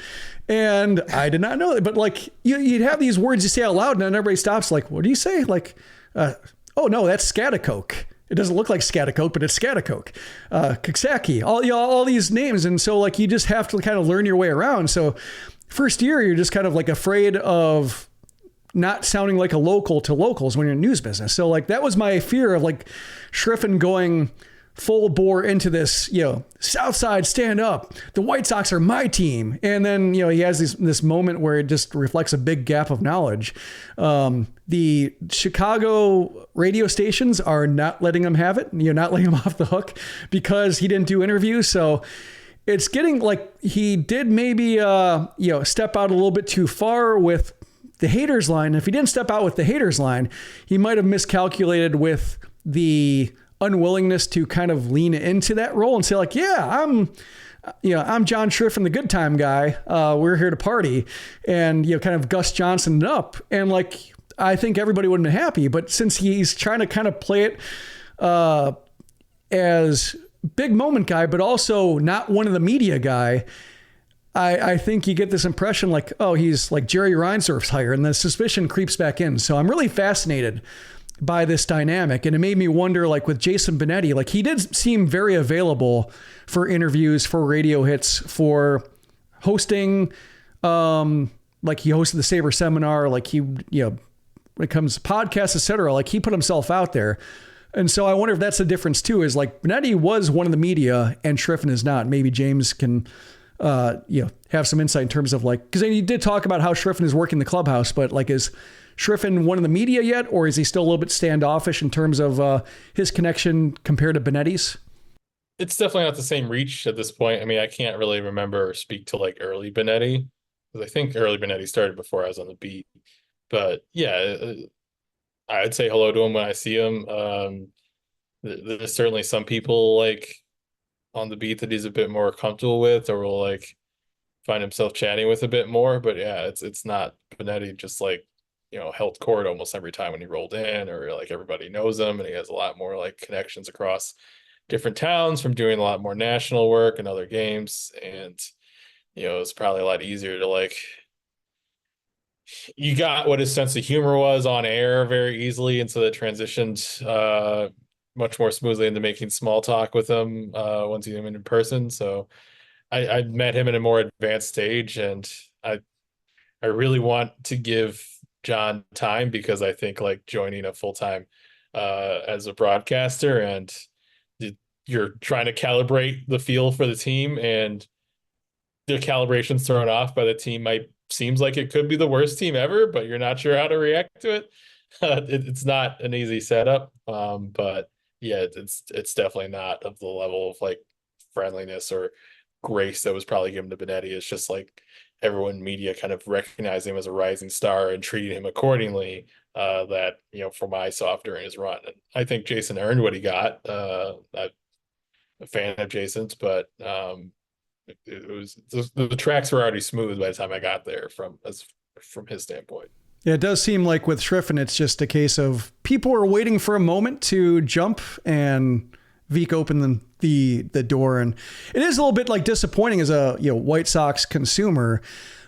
E: And I did not know that, but like you'd have these words you say out loud and then everybody stops like, what do you say? Like, oh no, that's Scatacoke. It doesn't look like Scatacoke, but it's Scatacoke. Coxsackie, all these names. And so like, you just have to kind of learn your way around. So first year, you're just kind of like afraid of not sounding like a local to locals when you're in news business. So like, that was my fear of like Schriffen going full bore into this, Southside stand up. The White Sox are my team. And then, he has this moment where it just reflects a big gap of knowledge. The Chicago radio stations are not letting him have it. Not letting him off the hook because he didn't do interviews. So it's getting like he did maybe, step out a little bit too far with the haters line. If he didn't step out with the haters line, he might have miscalculated with the unwillingness to kind of lean into that role and say like, I'm John Schriffen, the good time guy. We're here to party, and kind of Gus Johnson it up. And like, I think everybody would have been happy, but since he's trying to kind of play it as big moment guy, but also not one of the media guy, I think you get this impression like, oh, he's like Jerry Reinsdorf's hire, and the suspicion creeps back in. So I'm really fascinated by this dynamic. And it made me wonder, like with Jason Benetti, like he did seem very available for interviews, for radio hits, for hosting. Like he hosted the Sabre seminar, like he, when it comes to podcasts, et cetera, like he put himself out there. And so I wonder if that's the difference too, is like Benetti was one of the media and Schriffen is not. Maybe James can, have some insight in terms of like, because he did talk about how Schriffen is working the clubhouse, but like, is Schriffen one of the media yet, or is he still a little bit standoffish in terms of his connection compared to Benetti's?
D: It's definitely not the same reach at this point. I mean, I can't really remember or speak to like early Benetti, because I think early Benetti started before I was on the beat. But yeah, I would say hello to him when I see him. There's certainly some people like on the beat that he's a bit more comfortable with, or will like find himself chatting with a bit more. But yeah, it's not Benetti just like, held court almost every time when he rolled in, or like everybody knows him, and he has a lot more like connections across different towns from doing a lot more national work and other games. And, it's probably a lot easier to like, you got what his sense of humor was on air very easily. And so that transitioned much more smoothly into making small talk with him once you knew him in person. So I met him in a more advanced stage, and I really want to give John time, because I think like joining a full-time as a broadcaster, and you're trying to calibrate the feel for the team, and the calibration's thrown off by the team seems like it could be the worst team ever, but you're not sure how to react to it. It's not an easy setup. But yeah, it's definitely not of the level of like friendliness or grace that was probably given to Benetti. It's just like everyone in media kind of recognizing him as a rising star and treating him accordingly, that, from I saw during his run. And I think Jason earned what he got. I'm a fan of Jason's, but it was the tracks were already smooth by the time I got there from his standpoint.
E: Yeah, it does seem like with Schriffen, it's just a case of people are waiting for a moment to jump, and Veek opened the door. And it is a little bit like disappointing as a White Sox consumer,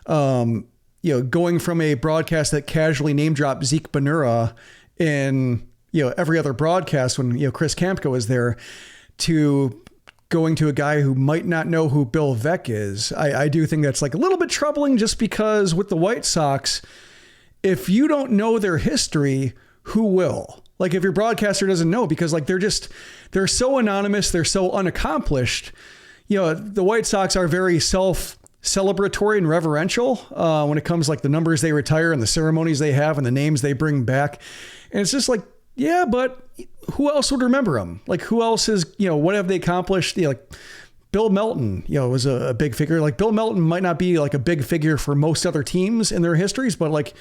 E: going from a broadcast that casually name dropped Zeke Benura in every other broadcast when Chris Kampka was there, to going to a guy who might not know who Bill Veeck is. I do think that's like a little bit troubling, just because with the White Sox, if you don't know their history, who will? Like if your broadcaster doesn't know, because like they're so anonymous, they're so unaccomplished. The White Sox are very self-celebratory and reverential when it comes like the numbers they retire and the ceremonies they have and the names they bring back. And it's just like, yeah, but who else would remember them? Like who else is, what have they accomplished? Like Bill Melton, was a big figure. Like Bill Melton might not be like a big figure for most other teams in their histories, but like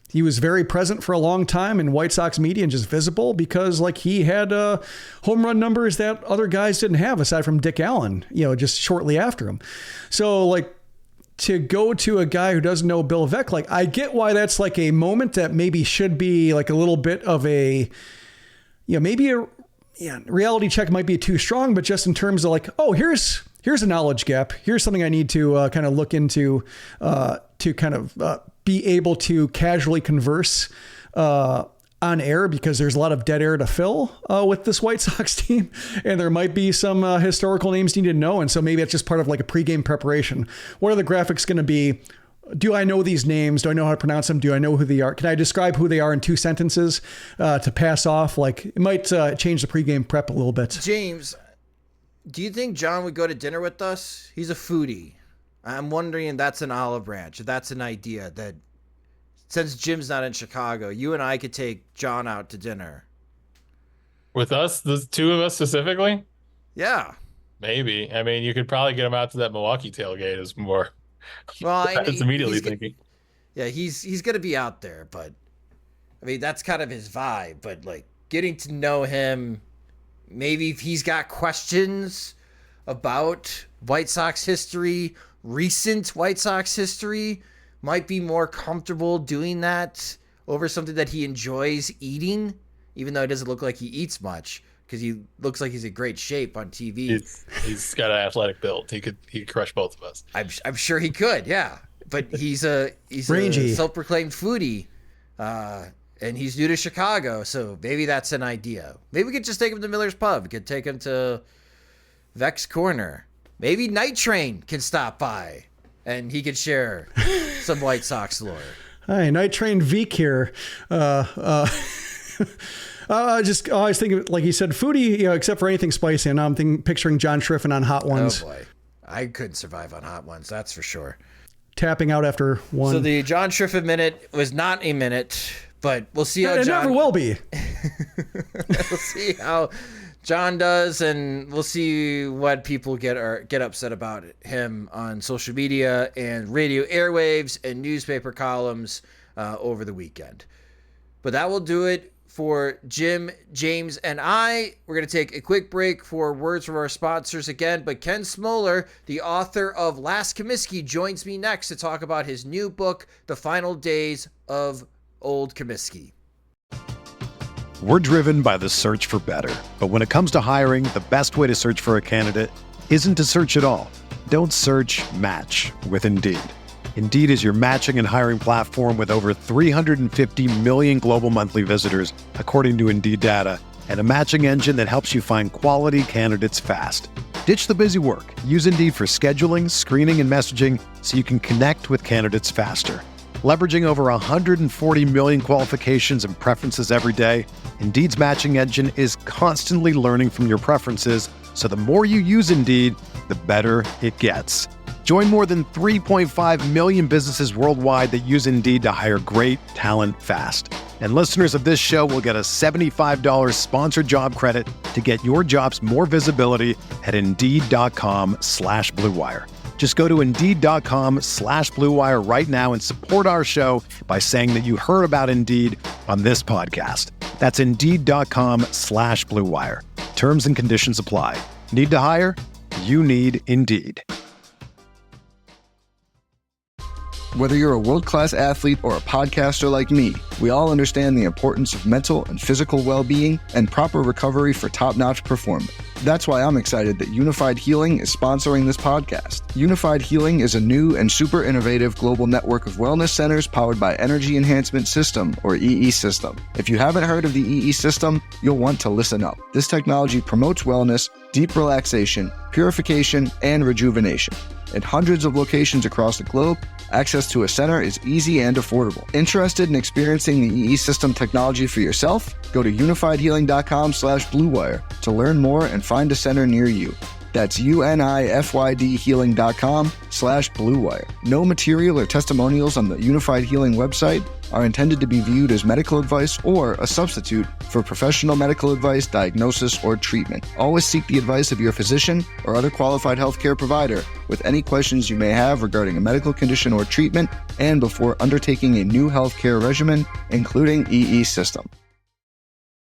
E: he was very present for a long time in White Sox media and just visible because like he had home run numbers that other guys didn't have aside from Dick Allen, just shortly after him. So like to go to a guy who doesn't know Bill Veeck, like I get why that's like a moment that maybe should be like a little bit of a, maybe a reality check might be too strong, but just in terms of like, oh, here's a knowledge gap. Here's something I need to kind of look into to kind of be able to casually converse on air, because there's a lot of dead air to fill with this White Sox team. And there might be some historical names you need to know. And so maybe it's just part of like a pregame preparation. What are the graphics going to be? Do I know these names? Do I know how to pronounce them? Do I know who they are? Can I describe who they are in 2 sentences to pass off? Like it might change the pregame prep a little bit.
C: James, do you think John would go to dinner with us? He's a foodie. I'm wondering if that's an olive branch, if that's an idea that since Jim's not in Chicago, you and I could take John out to dinner.
D: With us, the two of us specifically?
C: Yeah.
D: Maybe. I mean, you could probably get him out to that Milwaukee tailgate is more.
C: Well,
D: that's immediately thinking.
C: Yeah, he's going to be out there, but I mean, that's kind of his vibe. But like getting to know him, maybe if he's got questions about White Sox history, recent White Sox history, might be more comfortable doing that over something that he enjoys eating, even though it doesn't look like he eats much, because he looks like he's in great shape on TV.
D: He's got an athletic build. He could crush both of us.
C: I'm sure he could, yeah. But he's a self-proclaimed foodie, and he's new to Chicago, so maybe that's an idea. Maybe we could just take him to Miller's Pub. We could take him to Vex Corner. Maybe Night Train can stop by, and he could share some White Sox lore.
E: Hi, Night Train Veek here. I was thinking, like you said, foodie, except for anything spicy. And I'm picturing John Schriffen on Hot Ones.
C: Oh, boy. I couldn't survive on Hot Ones, that's for sure.
E: Tapping out after one.
C: So the John Schriffen minute was not a minute, but we'll see how
E: It
C: John...
E: never will be.
C: We'll see how John does, and we'll see what people get upset about him on social media and radio airwaves and newspaper columns over the weekend. But that will do it for Jim, James, and I. We're going to take a quick break for words from our sponsors again, but Ken Smoller, the author of Last Comiskey, joins me next to talk about his new book, The Final Days of Old Comiskey.
A: We're driven by the search for better. But when it comes to hiring, the best way to search for a candidate isn't to search at all. Don't search, match with Indeed. Indeed is your matching and hiring platform with over 350 million global monthly visitors, according to Indeed data, and a matching engine that helps you find quality candidates fast. Ditch the busy work. Use Indeed for scheduling, screening, and messaging so you can connect with candidates faster. Leveraging over 140 million qualifications and preferences every day, Indeed's matching engine is constantly learning from your preferences So the more you use Indeed, the better it gets. Join more than 3.5 million businesses worldwide that use Indeed to hire great talent fast. And listeners of this show will get a $75 sponsored job credit to get your jobs more visibility at Indeed.com/Blue Wire. Just go to Indeed.com/Blue Wire right now and support our show by saying that you heard about Indeed on this podcast. That's Indeed.com/Blue Wire. Terms and conditions apply. Need to hire? You need Indeed.
F: Whether you're a world-class athlete or a podcaster like me, we all understand the importance of mental and physical well-being and proper recovery for top-notch performance. That's why I'm excited that Unified Healing is sponsoring this podcast. Unified Healing is a new and super innovative global network of wellness centers powered by Energy Enhancement System, or EE System. If you haven't heard of the EE System, you'll want to listen up. This technology promotes wellness, deep relaxation, purification, and rejuvenation. At hundreds of locations across the globe, access to a center is easy and affordable. Interested in experiencing the EE System technology for yourself? Go to unifiedhealing.com/Blue Wire to learn more and find a center near you. That's UNIFYDhealing.com/Blue Wire. No material or testimonials on the Unified Healing website are intended to be viewed as medical advice or a substitute for professional medical advice, diagnosis, or treatment. Always seek the advice of your physician or other qualified healthcare provider with any questions you may have regarding a medical condition or treatment and before undertaking a new healthcare regimen, including EE System.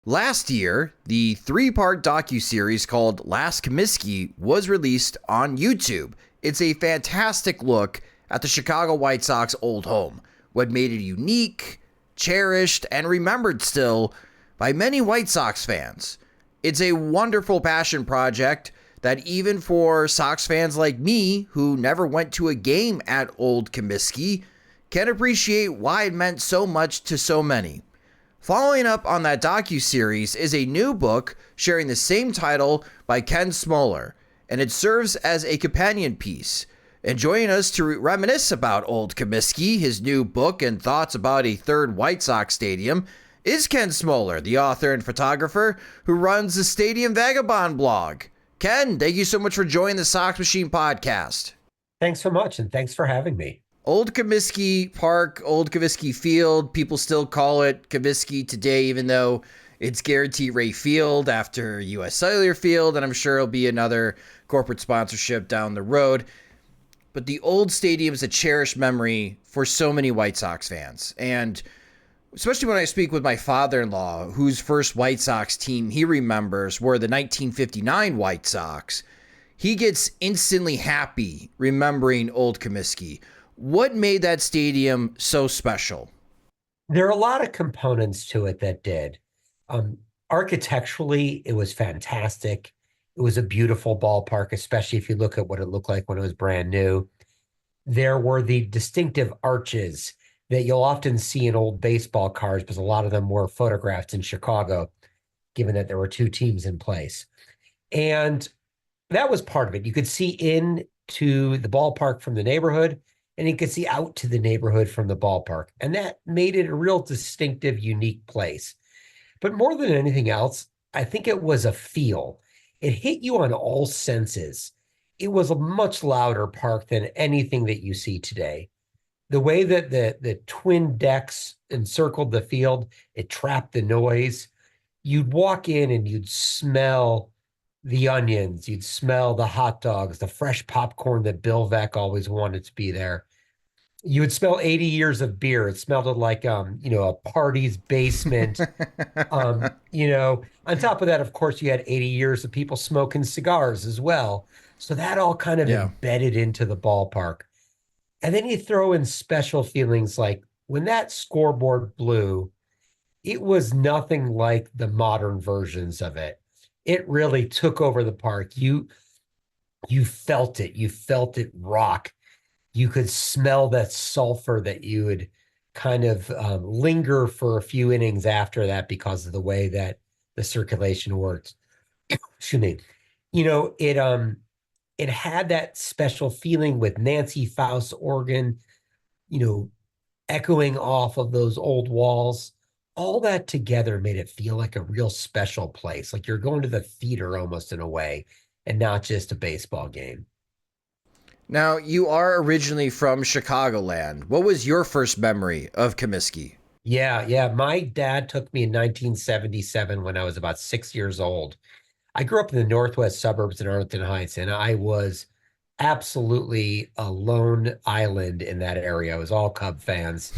C: Last year, the 3-part docuseries called Last Comiskey was released on YouTube. It's a fantastic look at the Chicago White Sox old home, what made it unique, cherished, and remembered still by many White Sox fans. It's a wonderful passion project that even for Sox fans like me, who never went to a game at Old Comiskey, can appreciate why it meant so much to so many. Following up on that docuseries is a new book sharing the same title by Ken Smoller, and it serves as a companion piece. And joining us to reminisce about Old Comiskey, his new book, and thoughts about a third White Sox stadium, is Ken Smoller, the author and photographer who runs the Stadium Vagabond blog. Ken, thank you so much for joining the Sox Machine podcast.
G: Thanks so much, and thanks for having me.
C: Old Comiskey Park, Old Comiskey Field, people still call it Comiskey today, even though it's Guaranteed Rate Field after U.S. Cellular Field, and I'm sure it'll be another corporate sponsorship down the road. But the old stadium is a cherished memory for so many White Sox fans. And especially when I speak with my father-in-law, whose first White Sox team he remembers were the 1959 White Sox, he gets instantly happy remembering Old Comiskey. What made that stadium so special?
G: There are a lot of components to it that did. Architecturally, it was fantastic. It was a beautiful ballpark, especially if you look at what it looked like when it was brand new. There were the distinctive arches that you'll often see in old baseball cards, because a lot of them were photographed in Chicago, given that there were two teams in place. And that was part of it. You could see into the ballpark from the neighborhood, and you could see out to the neighborhood from the ballpark. And that made it a real distinctive, unique place. But more than anything else, I think it was a feel. It hit you on all senses. It was a much louder park than anything that you see today. The way that the twin decks encircled the field, it trapped the noise. You'd walk in and you'd smell the onions, you'd smell the hot dogs, the fresh popcorn that Bill Veeck always wanted to be there. You would smell 80 years of beer. It smelled like, a party's basement. On top of that, of course, you had 80 years of people smoking cigars as well. So that all kind of embedded into the ballpark. And then you throw in special feelings like when that scoreboard blew, it was nothing like the modern versions of it. It really took over the park. You felt it. You felt it rock. You could smell that sulfur that you would kind of linger for a few innings after that because of the way that the circulation works. Excuse me. It had that special feeling with Nancy Faust's organ, echoing off of those old walls. All that together made it feel like a real special place, like you're going to the theater almost in a way. and not just a baseball game.
C: Now, you are originally from Chicagoland. What was your first memory of Comiskey?
G: Yeah. My dad took me in 1977 when I was about 6 years old. I grew up in the northwest suburbs in Arlington Heights, and I was absolutely a lone island in that area. I was all Cub fans.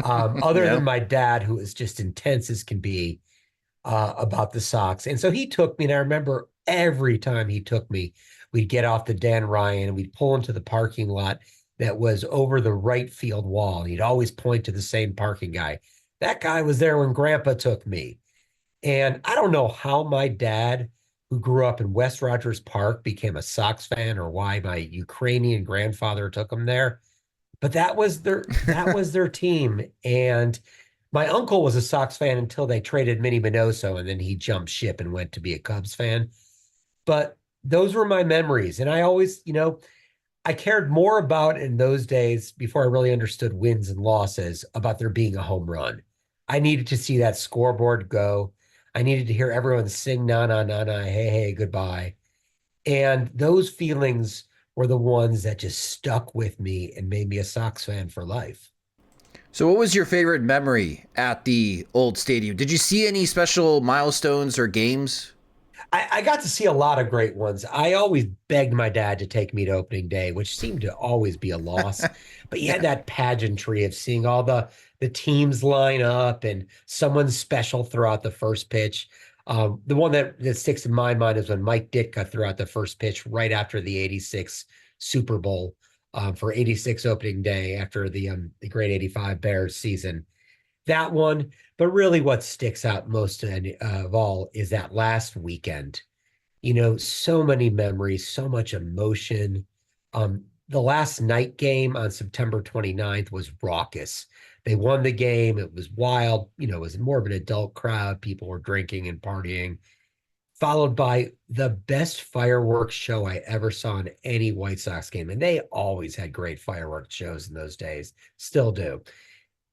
G: Other than my dad, who was just intense as can be about the Sox. And so he took me, and I remember every time he took me, we'd get off the Dan Ryan and we'd pull into the parking lot that was over the right field wall. And he'd always point to the same parking guy. That guy was there when Grandpa took me. And I don't know how my dad, who grew up in West Rogers Park, became a Sox fan, or why my Ukrainian grandfather took him there. But that was their team. And my uncle was a Sox fan until they traded Minnie Minoso, and then he jumped ship and went to be a Cubs fan. But those were my memories. And I always, I cared more about in those days, before I really understood wins and losses, about there being a home run. I needed to see that scoreboard go. I needed to hear everyone sing na na na na, hey, hey, goodbye. And those feelings were the ones that just stuck with me and made me a Sox fan for life.
C: So what was your favorite memory at the old stadium? Did you see any special milestones or games?
G: I got to see a lot of great ones. I always begged my dad to take me to opening day, which seemed to always be a loss. But you had that pageantry of seeing all the teams line up and someone special throw out the first pitch. The one that sticks in my mind is when Mike Ditka threw out the first pitch right after the 86 Super Bowl for 86 opening day after the great 85 Bears season. That one, but really what sticks out most of all is that last weekend. So many memories, so much emotion. The last night game on September 29th was raucous. They won the game. It was wild. It was more of an adult crowd. People were drinking and partying, followed by the best fireworks show I ever saw in any White Sox game. And they always had great fireworks shows in those days, still do.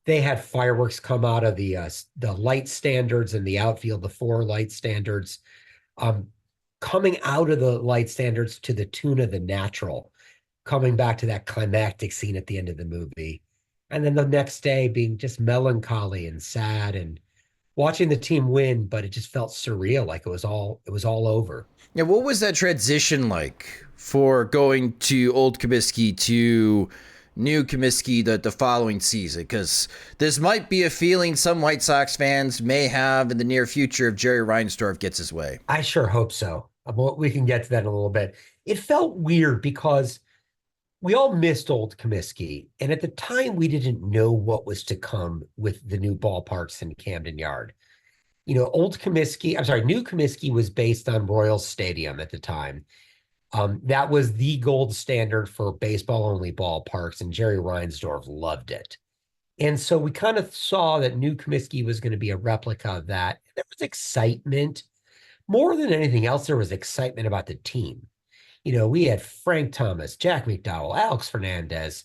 G: They had fireworks come out of the light standards in the outfield, the 4 light standards, coming out of the light standards to the tune of The Natural, coming back to that climactic scene at the end of the movie. And then the next day being just melancholy and sad and watching the team win, but it just felt surreal, like it was all over.
C: Yeah, what was that transition like for going to Old Comiskey to New Comiskey the following season? Because this might be a feeling some White Sox fans may have in the near future if Jerry Reinsdorf gets his way.
G: I sure hope so. We can get to that in a little bit. It felt weird because we all missed Old Comiskey, and at the time we didn't know what was to come with the new ballparks in Camden Yard. New Comiskey was based on Royal Stadium at the time. That was the gold standard for baseball-only ballparks, and Jerry Reinsdorf loved it. And so we kind of saw that New Comiskey was going to be a replica of that. There was excitement. More than anything else, there was excitement about the team. We had Frank Thomas, Jack McDowell, Alex Fernandez,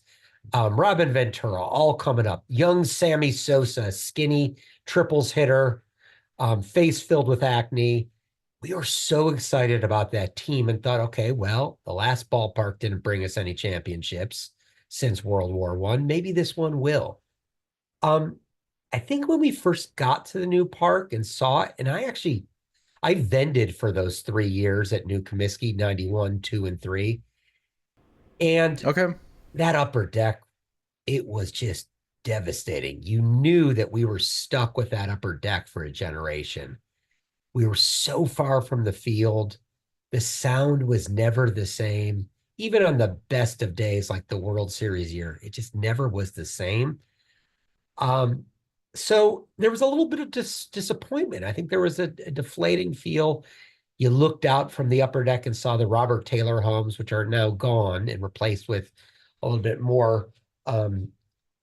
G: Robin Ventura, all coming up. Young Sammy Sosa, skinny triples hitter, face filled with acne. We were so excited about that team and thought, okay, well, the last ballpark didn't bring us any championships since World War I. Maybe this one will. I think when we first got to the new park and saw it, and I vended for those 3 years at New Comiskey, 91, 2, and 3. And that upper deck, it was just devastating. You knew that we were stuck with that upper deck for a generation. We were so far from the field. The sound was never the same. Even on the best of days, like the World Series year, it just never was the same. So there was a little bit of disappointment. I think there was a deflating feel. You looked out from the upper deck and saw the Robert Taylor homes, which are now gone and replaced with a little bit more of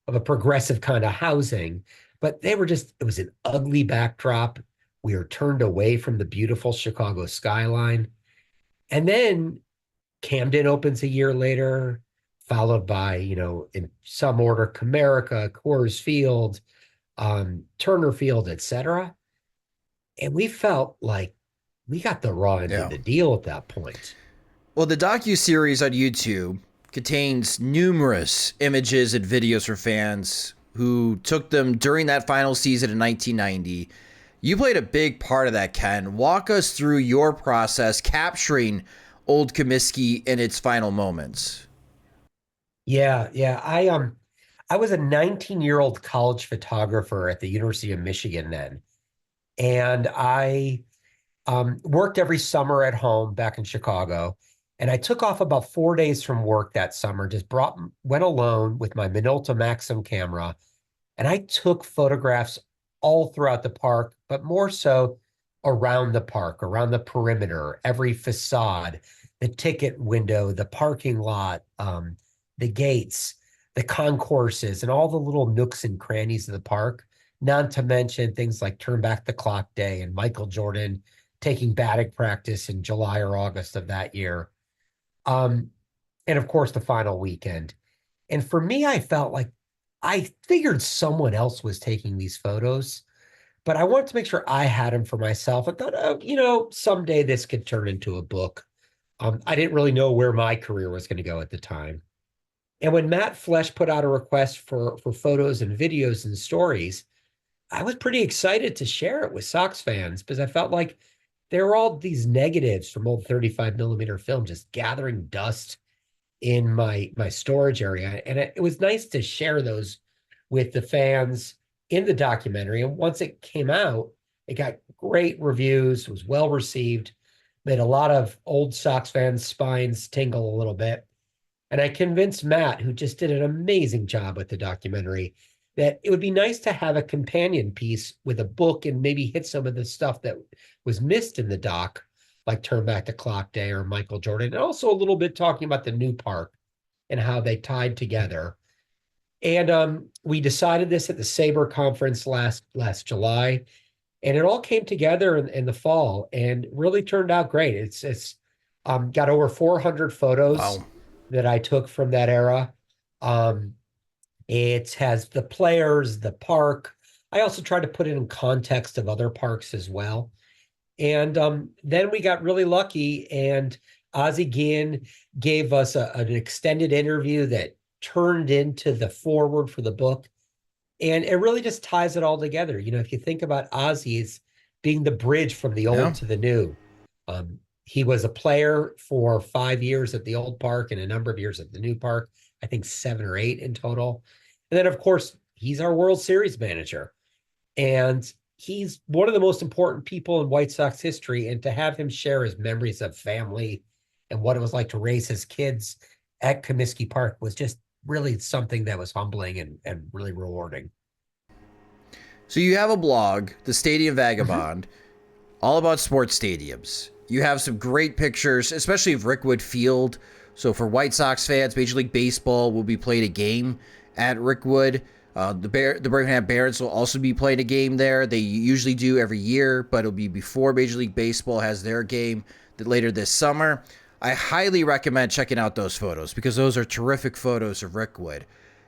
G: a progressive kind of housing. But it was an ugly backdrop. We were turned away from the beautiful Chicago skyline. And then Camden opens a year later, followed by, in some order, Comerica, Coors Field, Turner Field, etc. And we felt like we got the raw end of the deal at that point.
C: Well, the docuseries on YouTube contains numerous images and videos for fans who took them during that final season in 1990. You played a big part of that, Ken. Walk us through your process capturing old Comiskey in its final moments.
G: Yeah. I was a 19-year-old college photographer at the University of Michigan then. And I worked every summer at home back in Chicago. And I took off about 4 days from work that summer, went alone with my Minolta Maxim camera. And I took photographs all throughout the park, but more so around the park, around the perimeter, every facade, the ticket window, the parking lot, the gates, the concourses, and all the little nooks and crannies of the park, not to mention things like Turn Back the Clock Day and Michael Jordan taking batting practice in July or August of that year. And of course, the final weekend. And for me, I felt like I figured someone else was taking these photos, but I wanted to make sure I had them for myself. I thought, oh, someday this could turn into a book. I didn't really know where my career was going to go at the time. And when Matt Flesch put out a request for photos and videos and stories, I was pretty excited to share it with Sox fans because I felt like there were all these negatives from old 35 millimeter film just gathering dust in my storage area. And it was nice to share those with the fans in the documentary. And once it came out, it got great reviews, was well received, made a lot of old Sox fans' spines tingle a little bit. And I convinced Matt, who just did an amazing job with the documentary, that it would be nice to have a companion piece with a book and maybe hit some of the stuff that was missed in the doc, like Turn Back the Clock Day or Michael Jordan, and also a little bit talking about the new park and how they tied together. And we decided this at the SABR conference last July, and it all came together in the fall and really turned out great. It's got over 400 photos. Wow. That I took from that era. It has the players, the park. I also tried to put it in context of other parks as well. And then we got really lucky, and Ozzie Guillen gave us an extended interview that turned into the foreword for the book. And it really just ties it all together. If you think about Ozzie as being the bridge from the old to the new, he was a player for 5 years at the old park and a number of years at the new park, I think 7 or 8 in total. And then, of course, he's our World Series manager. And he's one of the most important people in White Sox history. And to have him share his memories of family and what it was like to raise his kids at Comiskey Park was just really something that was humbling and really rewarding.
C: So you have a blog, The Stadium Vagabond, all about sports stadiums. You have some great pictures, especially of Rickwood Field. So for White Sox fans, Major League Baseball will be playing a game at Rickwood. The Birmingham Barons will also be playing a game there. They usually do every year, but it'll be before Major League Baseball has their game later this summer. I highly recommend checking out those photos because those are terrific photos of Rickwood.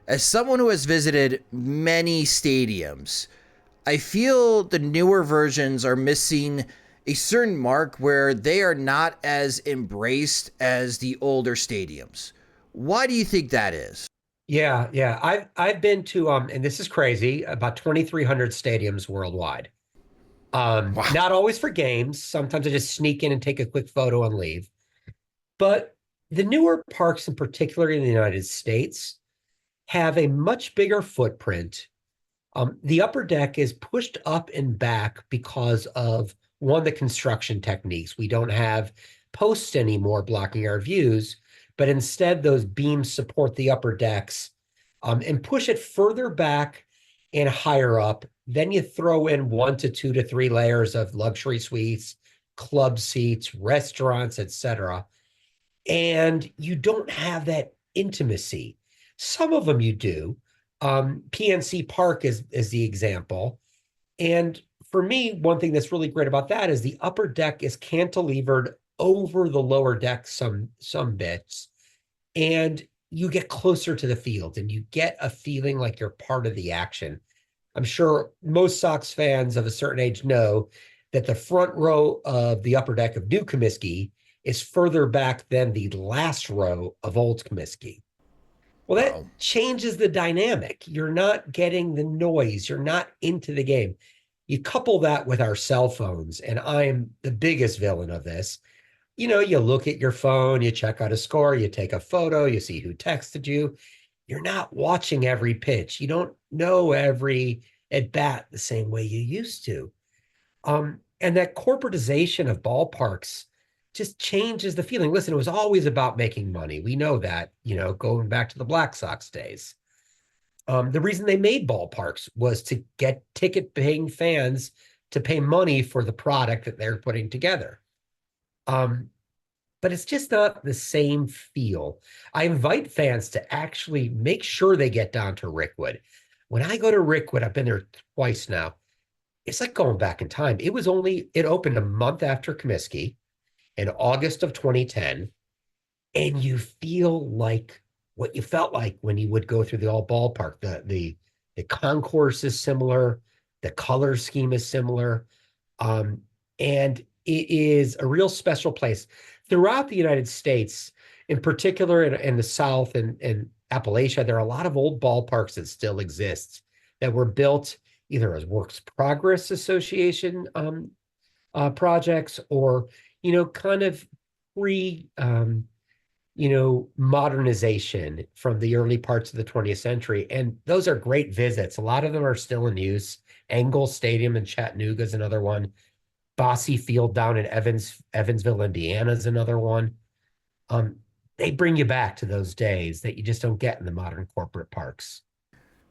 C: As someone who has visited many stadiums, I feel the newer versions are missing a certain mark where they are not as embraced as the older stadiums. Why do you think that is?
G: Yeah. I've been to and this is crazy, about 2,300 stadiums worldwide. Wow. Not always for games. Sometimes I just sneak in and take a quick photo and leave. But the newer parks, in particular in the United States, have a much bigger footprint. The upper deck is pushed up and back because of the construction techniques. We don't have posts anymore blocking our views, but instead those beams support the upper decks and push it further back and higher up. Then you throw in 1 to 2 to 3 layers of luxury suites, club seats, restaurants, etc. And you don't have that intimacy. Some of them you do. PNC Park is the example. And for me, one thing that's really great about that is the upper deck is cantilevered over the lower deck some bits, and you get closer to the field and you get a feeling like you're part of the action. I'm sure most Sox fans of a certain age know that the front row of the upper deck of New Comiskey is further back than the last row of Old Comiskey. Well, that changes the dynamic. You're not getting the noise. You're not into the game. You couple that with our cell phones, and I am the biggest villain of this. You look at your phone, you check out a score, you take a photo, you see who texted you. You're not watching every pitch. You don't know every at bat the same way you used to. And that corporatization of ballparks just changes the feeling. Listen, it was always about making money. We know that, going back to the Black Sox days. The reason they made ballparks was to get ticket-paying fans to pay money for the product that they're putting together. But it's just not the same feel. I invite fans to actually make sure they get down to Rickwood. When I go to Rickwood, I've been there twice now. It's like going back in time. It opened a month after Comiskey in August of 2010, and you feel like what you felt like when you would go through the old ballpark. The concourse is similar, the color scheme is similar, and it is a real special place. Throughout the United States, in particular in the South and Appalachia, there are a lot of old ballparks that still exist that were built either as Works Progress Association projects or kind of modernization from the early parts of the 20th century. And those are great visits. A lot of them are still in use. Engel Stadium in Chattanooga is another one. Bosse Field down in Evansville, Indiana is another one. They bring you back to those days that you just don't get in the modern corporate parks.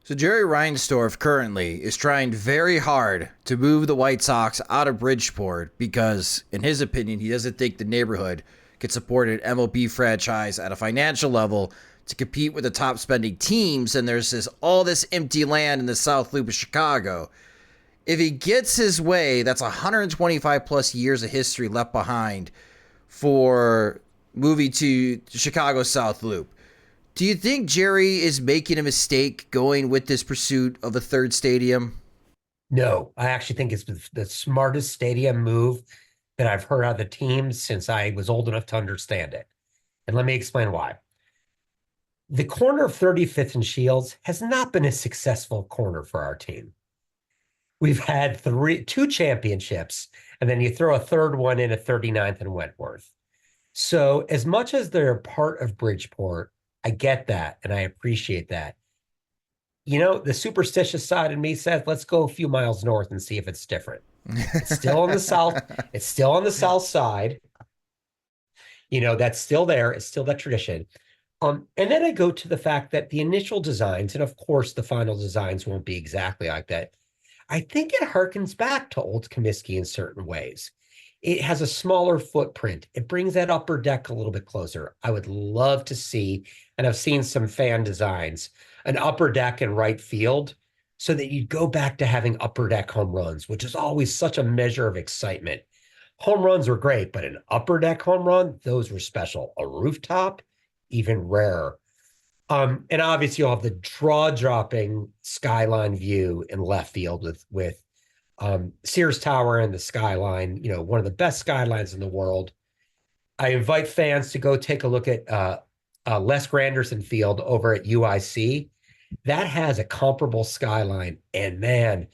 C: So Jerry Reinsdorf currently is trying very hard to move the White Sox out of Bridgeport because, in his opinion, he doesn't think the neighborhood could support an MLB franchise at a financial level to compete with the top spending teams, and there's all this empty land in the South Loop of Chicago. If he gets his way, that's 125 plus years of history left behind for moving to Chicago South Loop. Do you think Jerry is making a mistake going with this pursuit of a third stadium?
G: No, I actually think it's the smartest stadium move that I've heard out of the team since I was old enough to understand it. And let me explain why. The corner of 35th and Shields has not been a successful corner for our team. We've had two championships, and then you throw a third one in at 39th and Wentworth. So as much as they're part of Bridgeport, I get that, and I appreciate that. The superstitious side of me says, let's go a few miles north and see if it's different. It's still on the south. It's still on the south side. That's still there. It's still that tradition. And then I go to the fact that the initial designs, and of course the final designs won't be exactly like that. I think it harkens back to Old Comiskey in certain ways. It has a smaller footprint. It brings that upper deck a little bit closer. I would love to see, and I've seen some fan designs, an upper deck in right field so that you'd go back to having upper deck home runs, which is always such a measure of excitement. Home runs were great, but an upper deck home run, those were special. A rooftop, even rarer. And obviously you'll have the draw-dropping skyline view in left field with Sears Tower and the skyline, one of the best skylines in the world. I invite fans to go take a look at Les Granderson Field over at UIC. That has a comparable skyline, and man,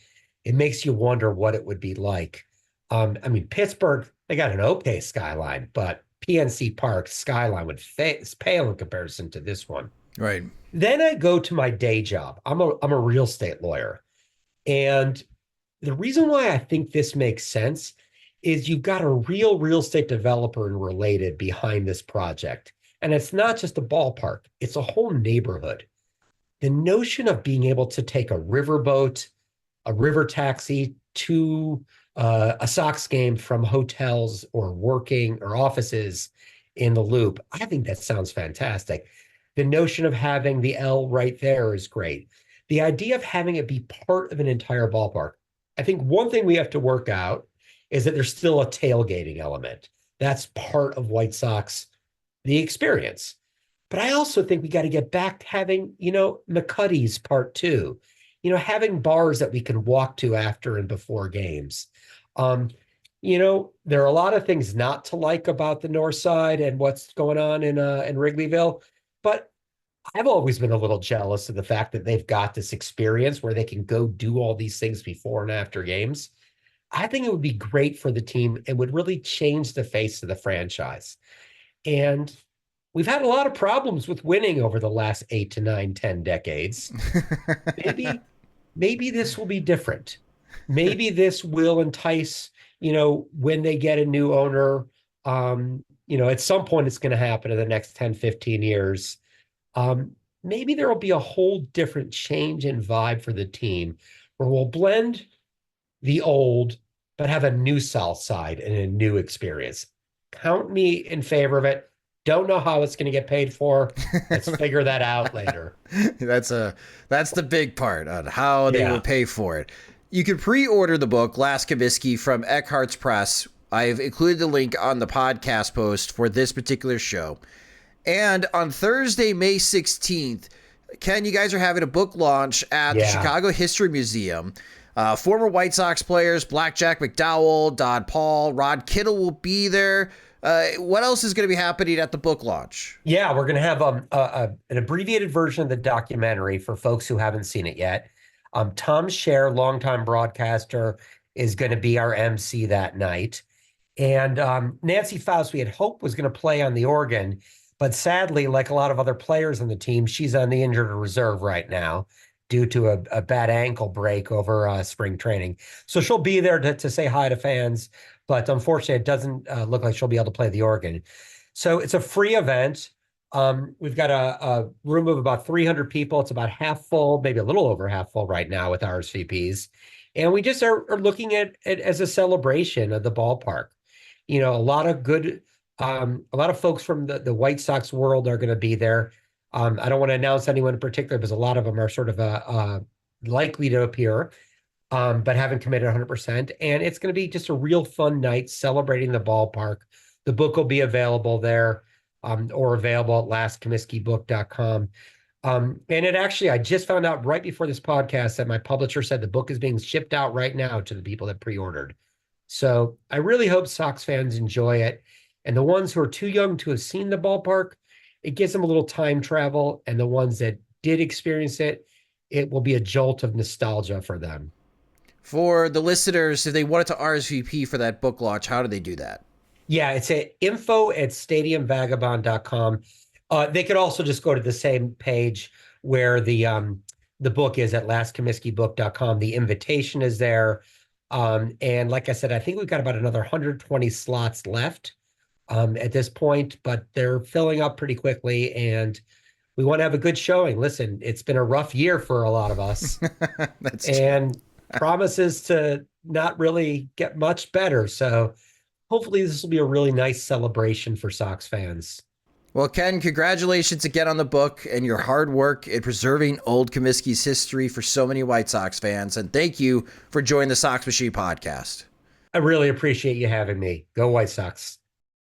G: it makes you wonder what it would be like. Pittsburgh, they got an okay skyline, but PNC Park skyline would pale in comparison to this one.
C: Right.
G: Then I go to my day job. I'm a real estate lawyer, and the reason why I think this makes sense is you've got a real estate developer and related behind this project. And it's not just a ballpark, it's a whole neighborhood. The notion of being able to take a riverboat, a river taxi to a Sox game from hotels or working or offices in the Loop, I think that sounds fantastic. The notion of having the L right there is great. The idea of having it be part of an entire ballpark. I think one thing we have to work out is that there's still a tailgating element. That's part of White Sox, the experience. But I also think we got to get back to having, McCuddy's part two, having bars that we can walk to after and before games. there are a lot of things not to like about the North Side and what's going on in Wrigleyville, but I've always been a little jealous of the fact that they've got this experience where they can go do all these things before and after games. I think it would be great for the team and would really change the face of the franchise. And we've had a lot of problems with winning over the last 8 to 9, 10 decades. Maybe this will be different. Maybe this will entice, when they get a new owner, at some point it's going to happen in the next 10, 15 years. Maybe there will be a whole different change in vibe for the team where we'll blend the old, but have a new South Side and a new experience. Count me in favor of it. Don't know how it's going to get paid for. Let's figure that out later.
C: That's the big part on how they will pay for it. You can pre-order the book, Last Comiskey, from Eckhart's Press. I've included the link on the podcast post for this particular show. And on Thursday, May 16th, Ken, you guys are having a book launch at the Chicago History Museum. Former White Sox players, Blackjack McDowell, Don Paul, Rod Kittle will be there. What else is going to be happening at the book launch?
G: Yeah, we're going to have an abbreviated version of the documentary for folks who haven't seen it yet. Tom Scher, longtime broadcaster, is going to be our MC that night. And Nancy Faust, we had hoped was going to play on the organ, but sadly, like a lot of other players on the team, she's on the injured reserve right now due to a bad ankle break over spring training. So she'll be there to say hi to fans, but unfortunately, it doesn't look like she'll be able to play the organ. So it's a free event. We've got a room of about 300 people. It's about half full, maybe a little over half full right now with RSVPs. And we just are looking at it as a celebration of the ballpark. A lot of folks from the White Sox world are going to be there. I don't want to announce anyone in particular because a lot of them are sort of likely to appear, but haven't committed 100%. And it's going to be just a real fun night celebrating the ballpark. The book will be available there or available at lastcomiskeybook.com. And it actually, I just found out right before this podcast that my publisher said the book is being shipped out right now to the people that pre-ordered. So I really hope Sox fans enjoy it. And the ones who are too young to have seen the ballpark, it gives them a little time travel. And the ones that did experience it, it will be a jolt of nostalgia for them.
C: For the listeners, if they wanted to RSVP for that book launch, how do they do that?
G: Yeah, it's at info@stadiumvagabond.com. They could also just go to the same page where the book is at lastcomiskeybook.com. The invitation is there. And like I said, I think we've got about another 120 slots left at this point, but they're filling up pretty quickly. And we want to have a good showing. Listen, it's been a rough year for a lot of us. And promises to not really get much better. So hopefully this will be a really nice celebration for Sox fans.
C: Well, Ken, congratulations again on the book and your hard work in preserving old Comiskey's history for so many White Sox fans. And thank you for joining the Sox Machine podcast.
G: I really appreciate you having me. Go White Sox.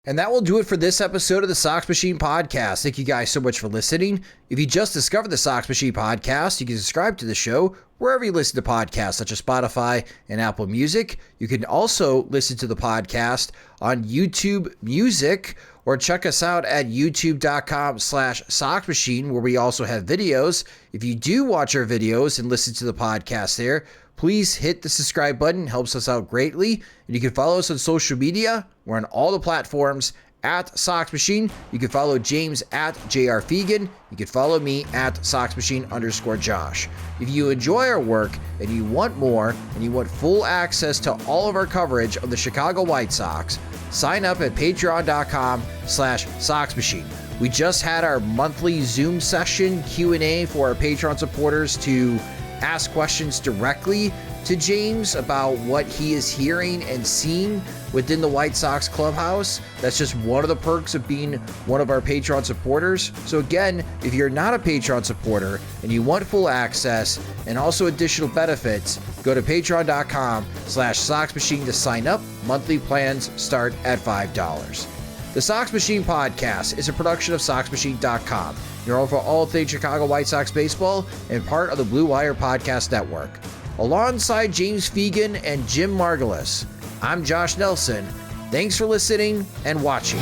C: And that will do it for this episode of the Sox Machine podcast. Thank you guys so much for listening. If you just discovered the Sox Machine podcast, you can subscribe to the show wherever you listen to podcasts, such as Spotify and Apple Music. You can also listen to the podcast on YouTube Music, or check us out at youtube.com/Sox Machine, where we also have videos. If you do watch our videos and listen to the podcast there, please hit the subscribe button. It helps us out greatly. And you can follow us on social media. We're on all the platforms at Sox Machine. You can follow James at JR Fegan. You can follow me at SoxMachine_Josh. If you enjoy our work and you want more and you want full access to all of our coverage of the Chicago White Sox, sign up at patreon.com/Sox Machine. We just had our monthly Zoom session Q&A for our Patreon supporters to ask questions directly to James about what he is hearing and seeing within the White Sox clubhouse. That's just one of the perks of being one of our Patreon supporters. So again, if you're not a Patreon supporter and you want full access and also additional benefits, go to patreon.com/Sox Machine to sign up. Monthly plans start at $5. The Sox Machine podcast is a production of SoxMachine.com. You're home for all things Chicago White Sox baseball and part of the Blue Wire Podcast Network. Alongside James Fegan and Jim Margalus, I'm Josh Nelson. Thanks for listening and watching.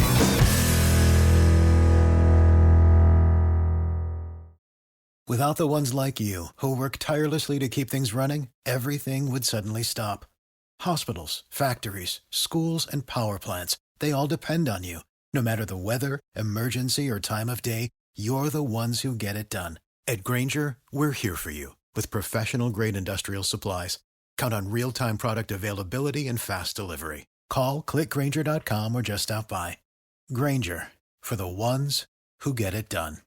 H: Without the ones like you, who work tirelessly to keep things running, everything would suddenly stop. Hospitals, factories, schools, and power plants, they all depend on you. No matter the weather, emergency, or time of day, you're the ones who get it done. At Grainger, we're here for you with professional-grade industrial supplies. Count on real-time product availability and fast delivery. Call, click Grainger.com, or just stop by. Grainger, for the ones who get it done.